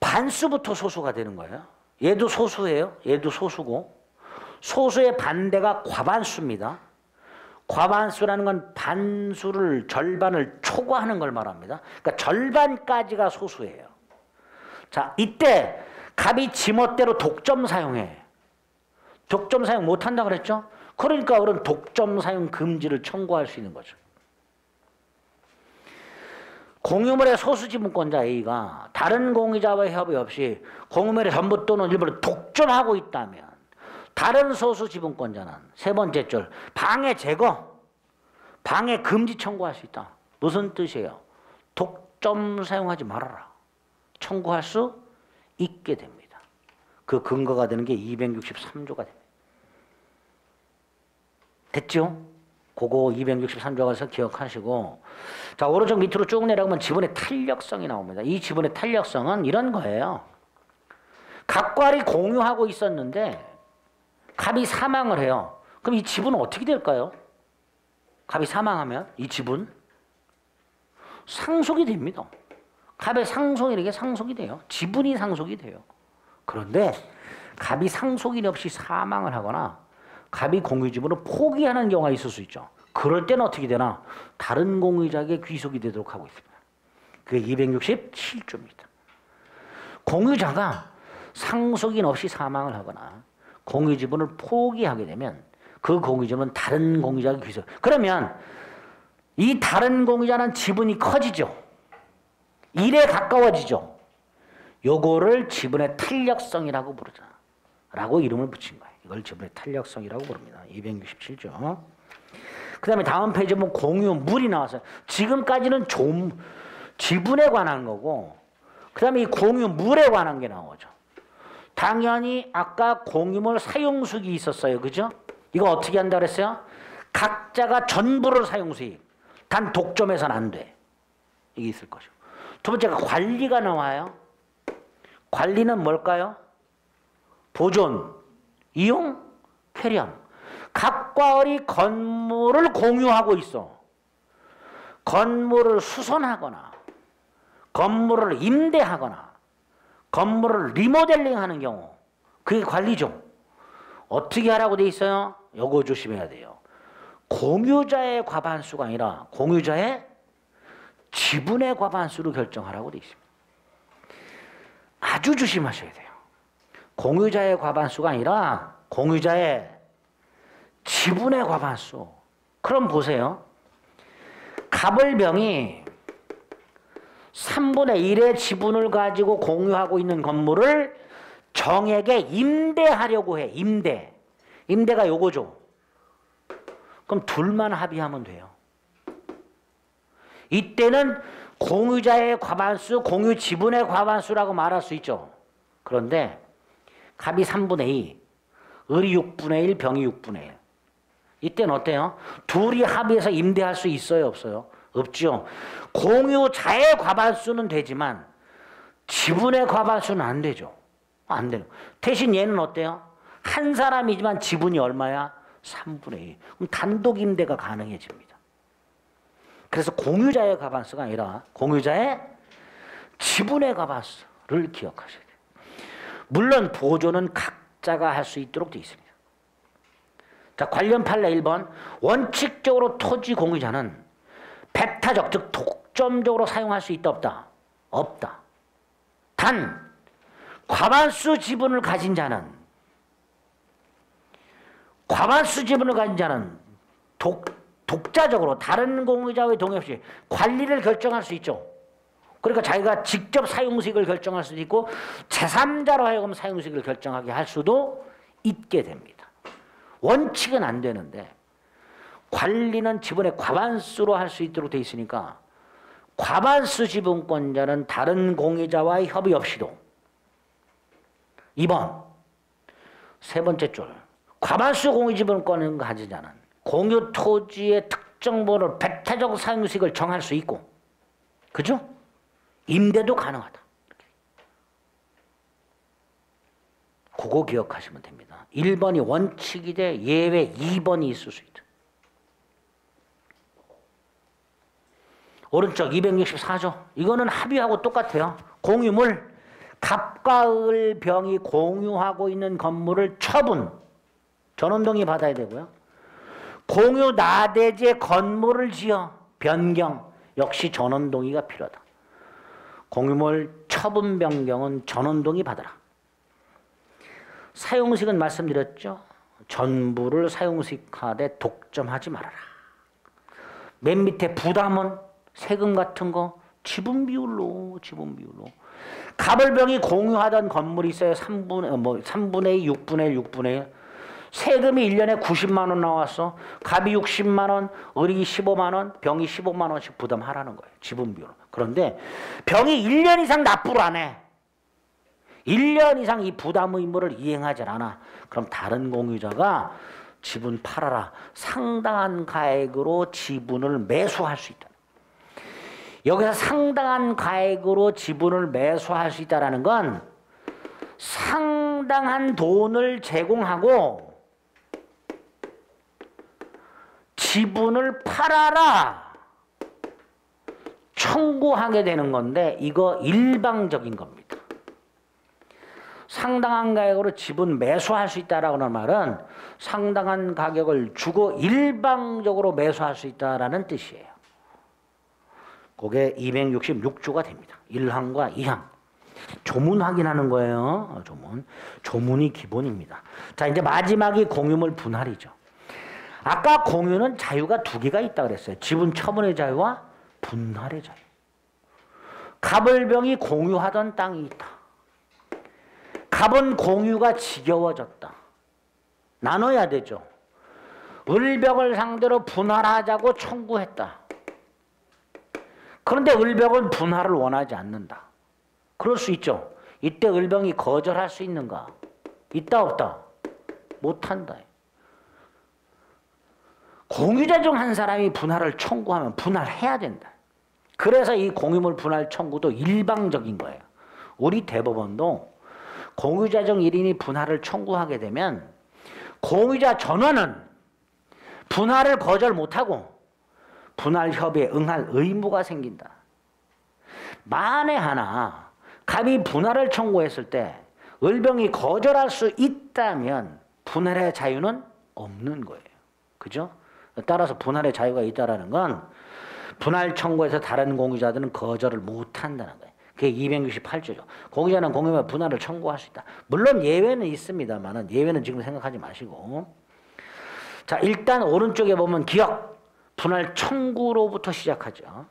반수부터 소수가 되는 거예요. 얘도 소수예요. 얘도 소수고. 소수의 반대가 과반수입니다. 과반수라는 건 반수를, 절반을 초과하는 걸 말합니다. 그러니까 절반까지가 소수예요. 자, 이때 갑이 지멋대로 독점 사용해. 독점 사용 못한다고 그랬죠? 그러니까 그런 독점 사용 금지를 청구할 수 있는 거죠. 공유물의 소수지분권자 A가 다른 공유자와의 협의 없이 공유물의 전부 또는 일부를 독점하고 있다면 다른 소수지분권자는 세 번째 줄 방해 제거, 방해 금지 청구할 수 있다. 무슨 뜻이에요? 독점 사용하지 말아라. 청구할 수 있게 됩니다. 그 근거가 되는 게 263조가 됩니다. 됐죠? 그거 263조에서 기억하시고, 자, 오른쪽 밑으로 쭉 내려가면 지분의 탄력성이 나옵니다. 이 지분의 탄력성은 이런 거예요. 갑과 을이 공유하고 있었는데 갑이 사망을 해요. 그럼 이 지분은 어떻게 될까요? 갑이 사망하면 이 지분 상속이 됩니다. 갑의 상속이라는 게 상속이 돼요. 지분이 상속이 돼요. 그런데 갑이 상속인 없이 사망을 하거나 갑이 공유지분을 포기하는 경우가 있을 수 있죠. 그럴 때는 어떻게 되나? 다른 공유자에게 귀속이 되도록 하고 있습니다. 그게 267조입니다. 공유자가 상속인 없이 사망을 하거나 공유지분을 포기하게 되면 그 공유지분은 다른 공유자에게 귀속. 그러면 이 다른 공유자는 지분이 커지죠. 1에 가까워지죠. 요거를 지분의 탄력성이라고 부르자. 라고 이름을 붙인 거예요. 이걸 지분의 탄력성이라고 부릅니다. 267조. 그 다음에 다음 페이지 보면 공유물이 나왔어요. 지금까지는 지분에 관한 거고, 그 다음에 이 공유물에 관한 게 나오죠. 당연히 아까 공유물 사용수익이 있었어요. 그죠? 이거 어떻게 한다 그랬어요? 각자가 전부를 사용수익. 단 독점해서는 안 돼. 이게 있을 것이고. 두 번째가 관리가 나와요. 관리는 뭘까요? 보존, 이용, 쾌량. 각과 어리 건물을 공유하고 있어. 건물을 수선하거나 건물을 임대하거나 건물을 리모델링하는 경우 그게 관리죠. 어떻게 하라고 돼 있어요? 요거 조심해야 돼요. 공유자의 과반수가 아니라 공유자의 지분의 과반수로 결정하라고 돼 있습니다. 아주 조심하셔야 돼요. 공유자의 과반수가 아니라 공유자의 지분의 과반수. 그럼 보세요. 갑을병이 3분의 1의 지분을 가지고 공유하고 있는 건물을 정에게 임대하려고 해. 임대가 요거죠. 그럼 둘만 합의하면 돼요. 이때는 공유자의 과반수, 공유 지분의 과반수라고 말할 수 있죠. 그런데 갑이 3분의 2, 을이 6분의 1, 병이 6분의 1. 이때는 어때요? 둘이 합의해서 임대할 수 있어요, 없어요? 없죠. 공유자의 과반수는 되지만 지분의 과반수는 안 되죠. 안 돼요. 대신 얘는 어때요? 한 사람이지만 지분이 얼마야? 3분의 2. 그럼 단독 임대가 가능해집니다. 그래서 공유자의 과반수가 아니라 공유자의 지분의 과반수를 기억하셔야 돼요. 물론 보존은 각자가 할 수 있도록 되어 있습니다. 자, 관련 판례 1번. 원칙적으로 토지 공유자는 배타적, 즉 독점적으로 사용할 수 있다, 없다? 없다. 단 과반수 지분을 가진 자는 독자적으로 다른 공유자의 동의 없이 관리를 결정할 수 있죠. 그러니까 자기가 직접 사용수익을 결정할 수도 있고 제3자로 하여금 사용수익을 결정하게 할 수도 있게 됩니다. 원칙은 안 되는데 관리는 지분의 과반수로 할 수 있도록 돼 있으니까 과반수 지분권자는 다른 공유자와의 협의 없이도 2번 세 번째 줄 과반수 공유지분권을 가진 자는 공유 토지의 특정 부분을 배타적 사용수익을 정할 수 있고 그죠? 임대도 가능하다. 그거 기억하시면 됩니다. 1번이 원칙이 돼 예외 2번이 있을 수 있다. 오른쪽 264조. 이거는 합의하고 똑같아요. 공유물 갑과 을 병이 공유하고 있는 건물을 처분 전원동의 받아야 되고요. 공유 나대지에 건물을 지어 변경 역시 전원동의가 필요하다. 공유물 처분 변경은 전원동의 받아라. 사용식은 말씀드렸죠. 전부를 사용식하되 독점하지 말아라. 맨 밑에 부담은 세금 같은 거 지분 비율로. 갑을병이 공유하던 건물이 있어요. 3분의 2, 6분의 1, 6분의 1. 세금이 1년에 90만 원 나왔어. 갑이 60만 원, 을이 15만 원, 병이 15만 원씩 부담하라는 거예요. 지분 비율. 그런데 병이 1년 이상 납부를 안 해. 1년 이상 이 부담 의무를 이행하지 않아. 그럼 다른 공유자가 지분 팔아라. 상당한 가액으로 지분을 매수할 수 있다. 여기서 상당한 가액으로 지분을 매수할 수 있다는 건 상당한 돈을 제공하고 지분을 팔아라 청구하게 되는 건데 이거 일방적인 겁니다. 상당한 가격으로 집은 매수할 수 있다라는 말은 상당한 가격을 주고 일방적으로 매수할 수 있다라는 뜻이에요. 그게 266조가 됩니다. 1항과 2항. 조문 확인하는 거예요. 조문. 조문이 기본입니다. 자, 이제 마지막이 공유물 분할이죠. 아까 공유는 자유가 두 개가 있다 그랬어요. 지분 처분의 자유와 분할의 자유. 갑을병이 공유하던 땅이 있다. 갑은 공유가 지겨워졌다. 나눠야 되죠. 을벽을 상대로 분할하자고 청구했다. 그런데 을벽은 분할을 원하지 않는다. 그럴 수 있죠. 이때 을병이 거절할 수 있는가? 있다 없다? 못한다. 공유자 중 한 사람이 분할을 청구하면 분할해야 된다. 그래서 이 공유물 분할 청구도 일방적인 거예요. 우리 대법원도 공유자 중 1인이 분할을 청구하게 되면 공유자 전원은 분할을 거절 못하고 분할 협의에 응할 의무가 생긴다. 만에 하나 갑이 분할을 청구했을 때 을병이 거절할 수 있다면 분할의 자유는 없는 거예요. 그죠? 따라서 분할의 자유가 있다는 건 분할 청구에서 다른 공유자들은 거절을 못한다는 거예요. 그게 268조죠. 공유자는 공유물 분할을 청구할 수 있다. 물론 예외는 있습니다만 예외는 지금 생각하지 마시고, 자, 일단 오른쪽에 보면 기억, 분할 청구로부터 시작하죠.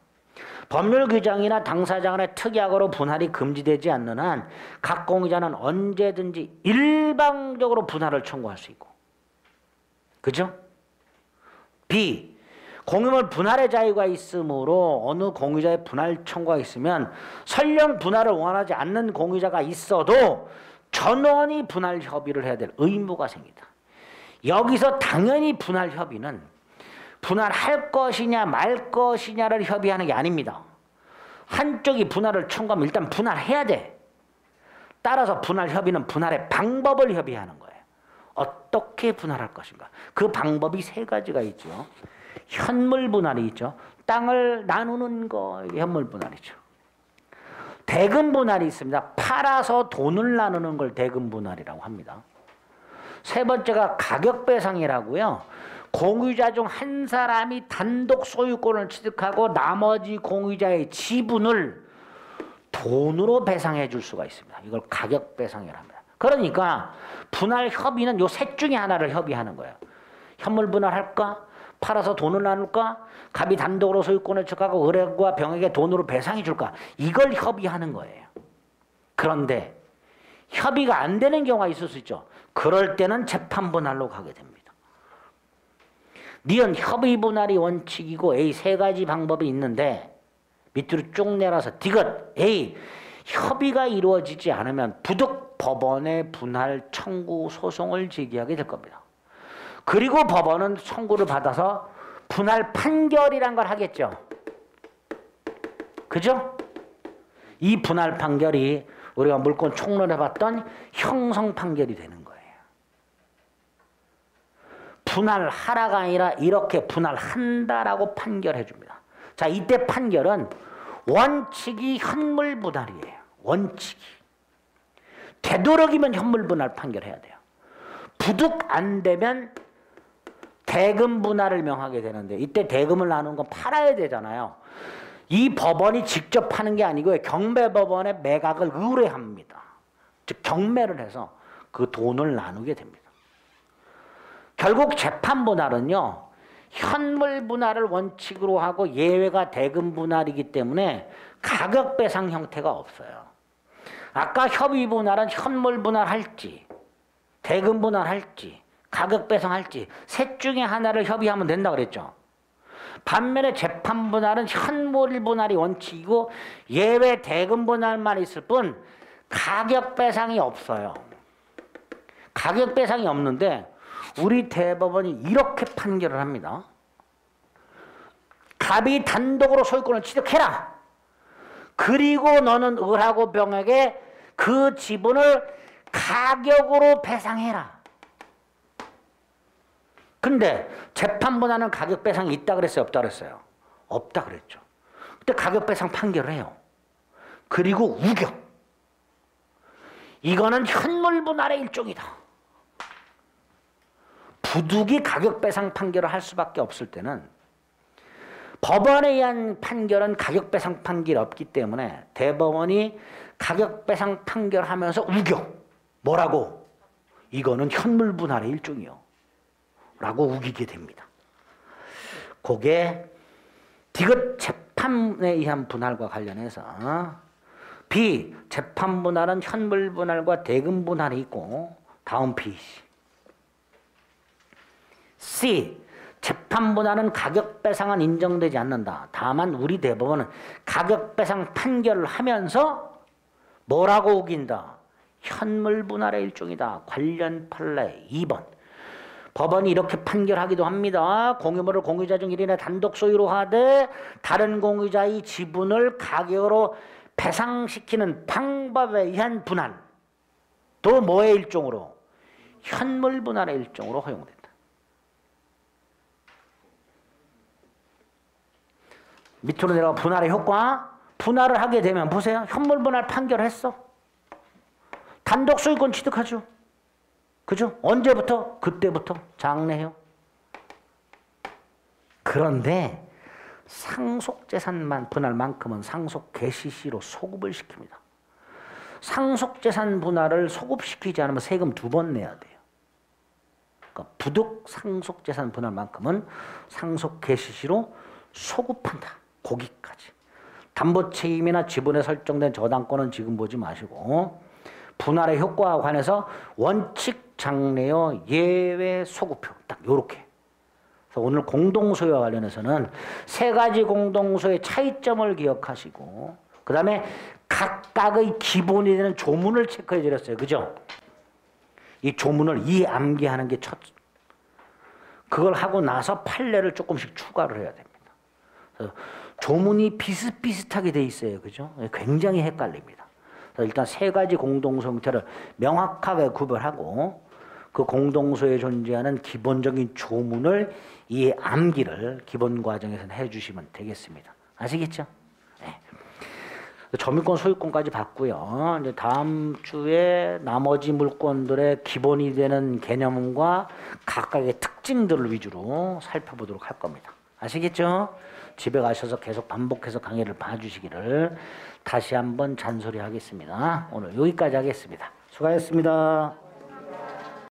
법률 규정이나 당사자 간의 특약으로 분할이 금지되지 않는 한 각 공유자는 언제든지 일방적으로 분할을 청구할 수 있고, 그죠? B, 공유물 분할의 자유가 있으므로 어느 공유자의 분할 청구가 있으면 설령 분할을 원하지 않는 공유자가 있어도 전원이 분할 협의를 해야 될 의무가 생긴다. 여기서 당연히 분할 협의는 분할할 것이냐 말 것이냐를 협의하는 게 아닙니다. 한쪽이 분할을 청구하면 일단 분할해야 돼. 따라서 분할 협의는 분할의 방법을 협의하는 거예요. 어떻게 분할할 것인가. 그 방법이 세 가지가 있죠. 현물 분할이 있죠. 땅을 나누는 거 현물 분할이죠. 대금 분할이 있습니다. 팔아서 돈을 나누는 걸 대금 분할이라고 합니다. 세 번째가 가격 배상이라고요. 공유자 중 한 사람이 단독 소유권을 취득하고 나머지 공유자의 지분을 돈으로 배상해 줄 수가 있습니다. 이걸 가격 배상이라고 합니다. 그러니까 분할 협의는 요 셋 중에 하나를 협의하는 거예요. 현물 분할할까? 팔아서 돈을 나눌까? 갑이 단독으로 소유권을 취득하고 을과 병에게 돈으로 배상해 줄까? 이걸 협의하는 거예요. 그런데 협의가 안 되는 경우가 있을 수 있죠. 그럴 때는 재판 분할로 가게 됩니다. 니은 협의 분할이 원칙이고 A 세 가지 방법이 있는데 밑으로 쭉 내려서 디귿 A, 협의가 이루어지지 않으면 부득 법원에 분할 청구 소송을 제기하게 될 겁니다. 그리고 법원은 청구를 받아서 분할 판결이란 걸 하겠죠. 그죠? 이 분할 판결이 우리가 물권 총론해봤던 형성 판결이 되는 거예요. 분할하라가 아니라 이렇게 분할한다라고 판결해 줍니다. 자, 이때 판결은 원칙이 현물 분할이에요. 원칙이. 되도록이면 현물 분할 판결해야 돼요. 부득 안 되면 대금 분할을 명하게 되는데 이때 대금을 나누는 건 팔아야 되잖아요. 이 법원이 직접 파는 게 아니고요. 경매법원에 매각을 의뢰합니다. 즉 경매를 해서 그 돈을 나누게 됩니다. 결국 재판 분할은요. 현물 분할을 원칙으로 하고 예외가 대금 분할이기 때문에 가격 배상 형태가 없어요. 아까 협의 분할은 현물 분할할지 대금 분할할지 가격 배상할지 셋 중에 하나를 협의하면 된다 그랬죠. 반면에 재판 분할은 현물 분할이 원칙이고 예외 대금 분할만 있을 뿐 가격 배상이 없어요. 가격 배상이 없는데 우리 대법원이 이렇게 판결을 합니다. 갑이 단독으로 소유권을 취득해라. 그리고 너는 을하고 병에게 그 지분을 가격으로 배상해라. 근데 재판보다는 가격 배상이 있다 그랬어요? 없다 그랬어요? 없다 그랬죠. 그때 가격 배상 판결을 해요. 그리고 우겨. 이거는 현물 분할의 일종이다. 부득이 가격 배상 판결을 할 수밖에 없을 때는 법원에 의한 판결은 가격 배상 판결이 없기 때문에 대법원이 가격 배상 판결하면서 우겨. 뭐라고? 이거는 현물 분할의 일종이요. 라고 우기게 됩니다. 그게 디귿 재판에 의한 분할과 관련해서 B. 재판 분할은 현물 분할과 대금 분할이 있고 다음 B. C. 재판 분할은 가격 배상은 인정되지 않는다. 다만 우리 대법원은 가격 배상 판결을 하면서 뭐라고 우긴다? 현물 분할의 일종이다. 관련 판례 2번. 법원이 이렇게 판결하기도 합니다. 공유물을 공유자 중 1인의 단독 소유로 하되 다른 공유자의 지분을 가격으로 배상시키는 방법에 의한 분할. 또 뭐의 일종으로? 현물 분할의 일종으로 허용된다. 밑으로 내려가 분할의 효과. 분할을 하게 되면 보세요. 현물 분할 판결했어. 단독 소유권 취득하죠. 그죠? 언제부터? 그때부터 장래요. 그런데 상속재산만 분할만큼은 상속 개시시로 소급을 시킵니다. 상속재산 분할을 소급시키지 않으면 세금 2번 내야 돼요. 그러니까 부득 상속재산 분할만큼은 상속 개시시로 소급한다. 거기까지. 담보책임이나 지분에 설정된 저당권은 지금 보지 마시고 분할의 효과와 관해서 원칙 장래여 예외 소급표 딱 요렇게. 그래서 오늘 공동소유와 관련해서는 3가지 공동소유의 차이점을 기억하시고 그 다음에 각각의 기본이 되는 조문을 체크해 드렸어요. 그죠? 이 조문을 암기하는 게 첫. 그걸 하고 나서 판례를 조금씩 추가를 해야 됩니다. 그래서 조문이 비슷비슷하게 돼 있어요. 그죠? 굉장히 헷갈립니다. 그래서 일단 3가지 공동소 형태를 명확하게 구별하고 그 공동소에 존재하는 기본적인 조문을 이 암기를 기본 과정에서 해주시면 되겠습니다. 아시겠죠? 네. 점유권, 소유권까지 봤고요. 이제 다음 주에 나머지 물권들의 기본이 되는 개념과 각각의 특징들을 위주로 살펴보도록 할 겁니다. 아시겠죠? 집에 가셔서 계속 반복해서 강의를 봐주시기를 다시 한번 잔소리하겠습니다. 오늘 여기까지 하겠습니다. 수고하셨습니다.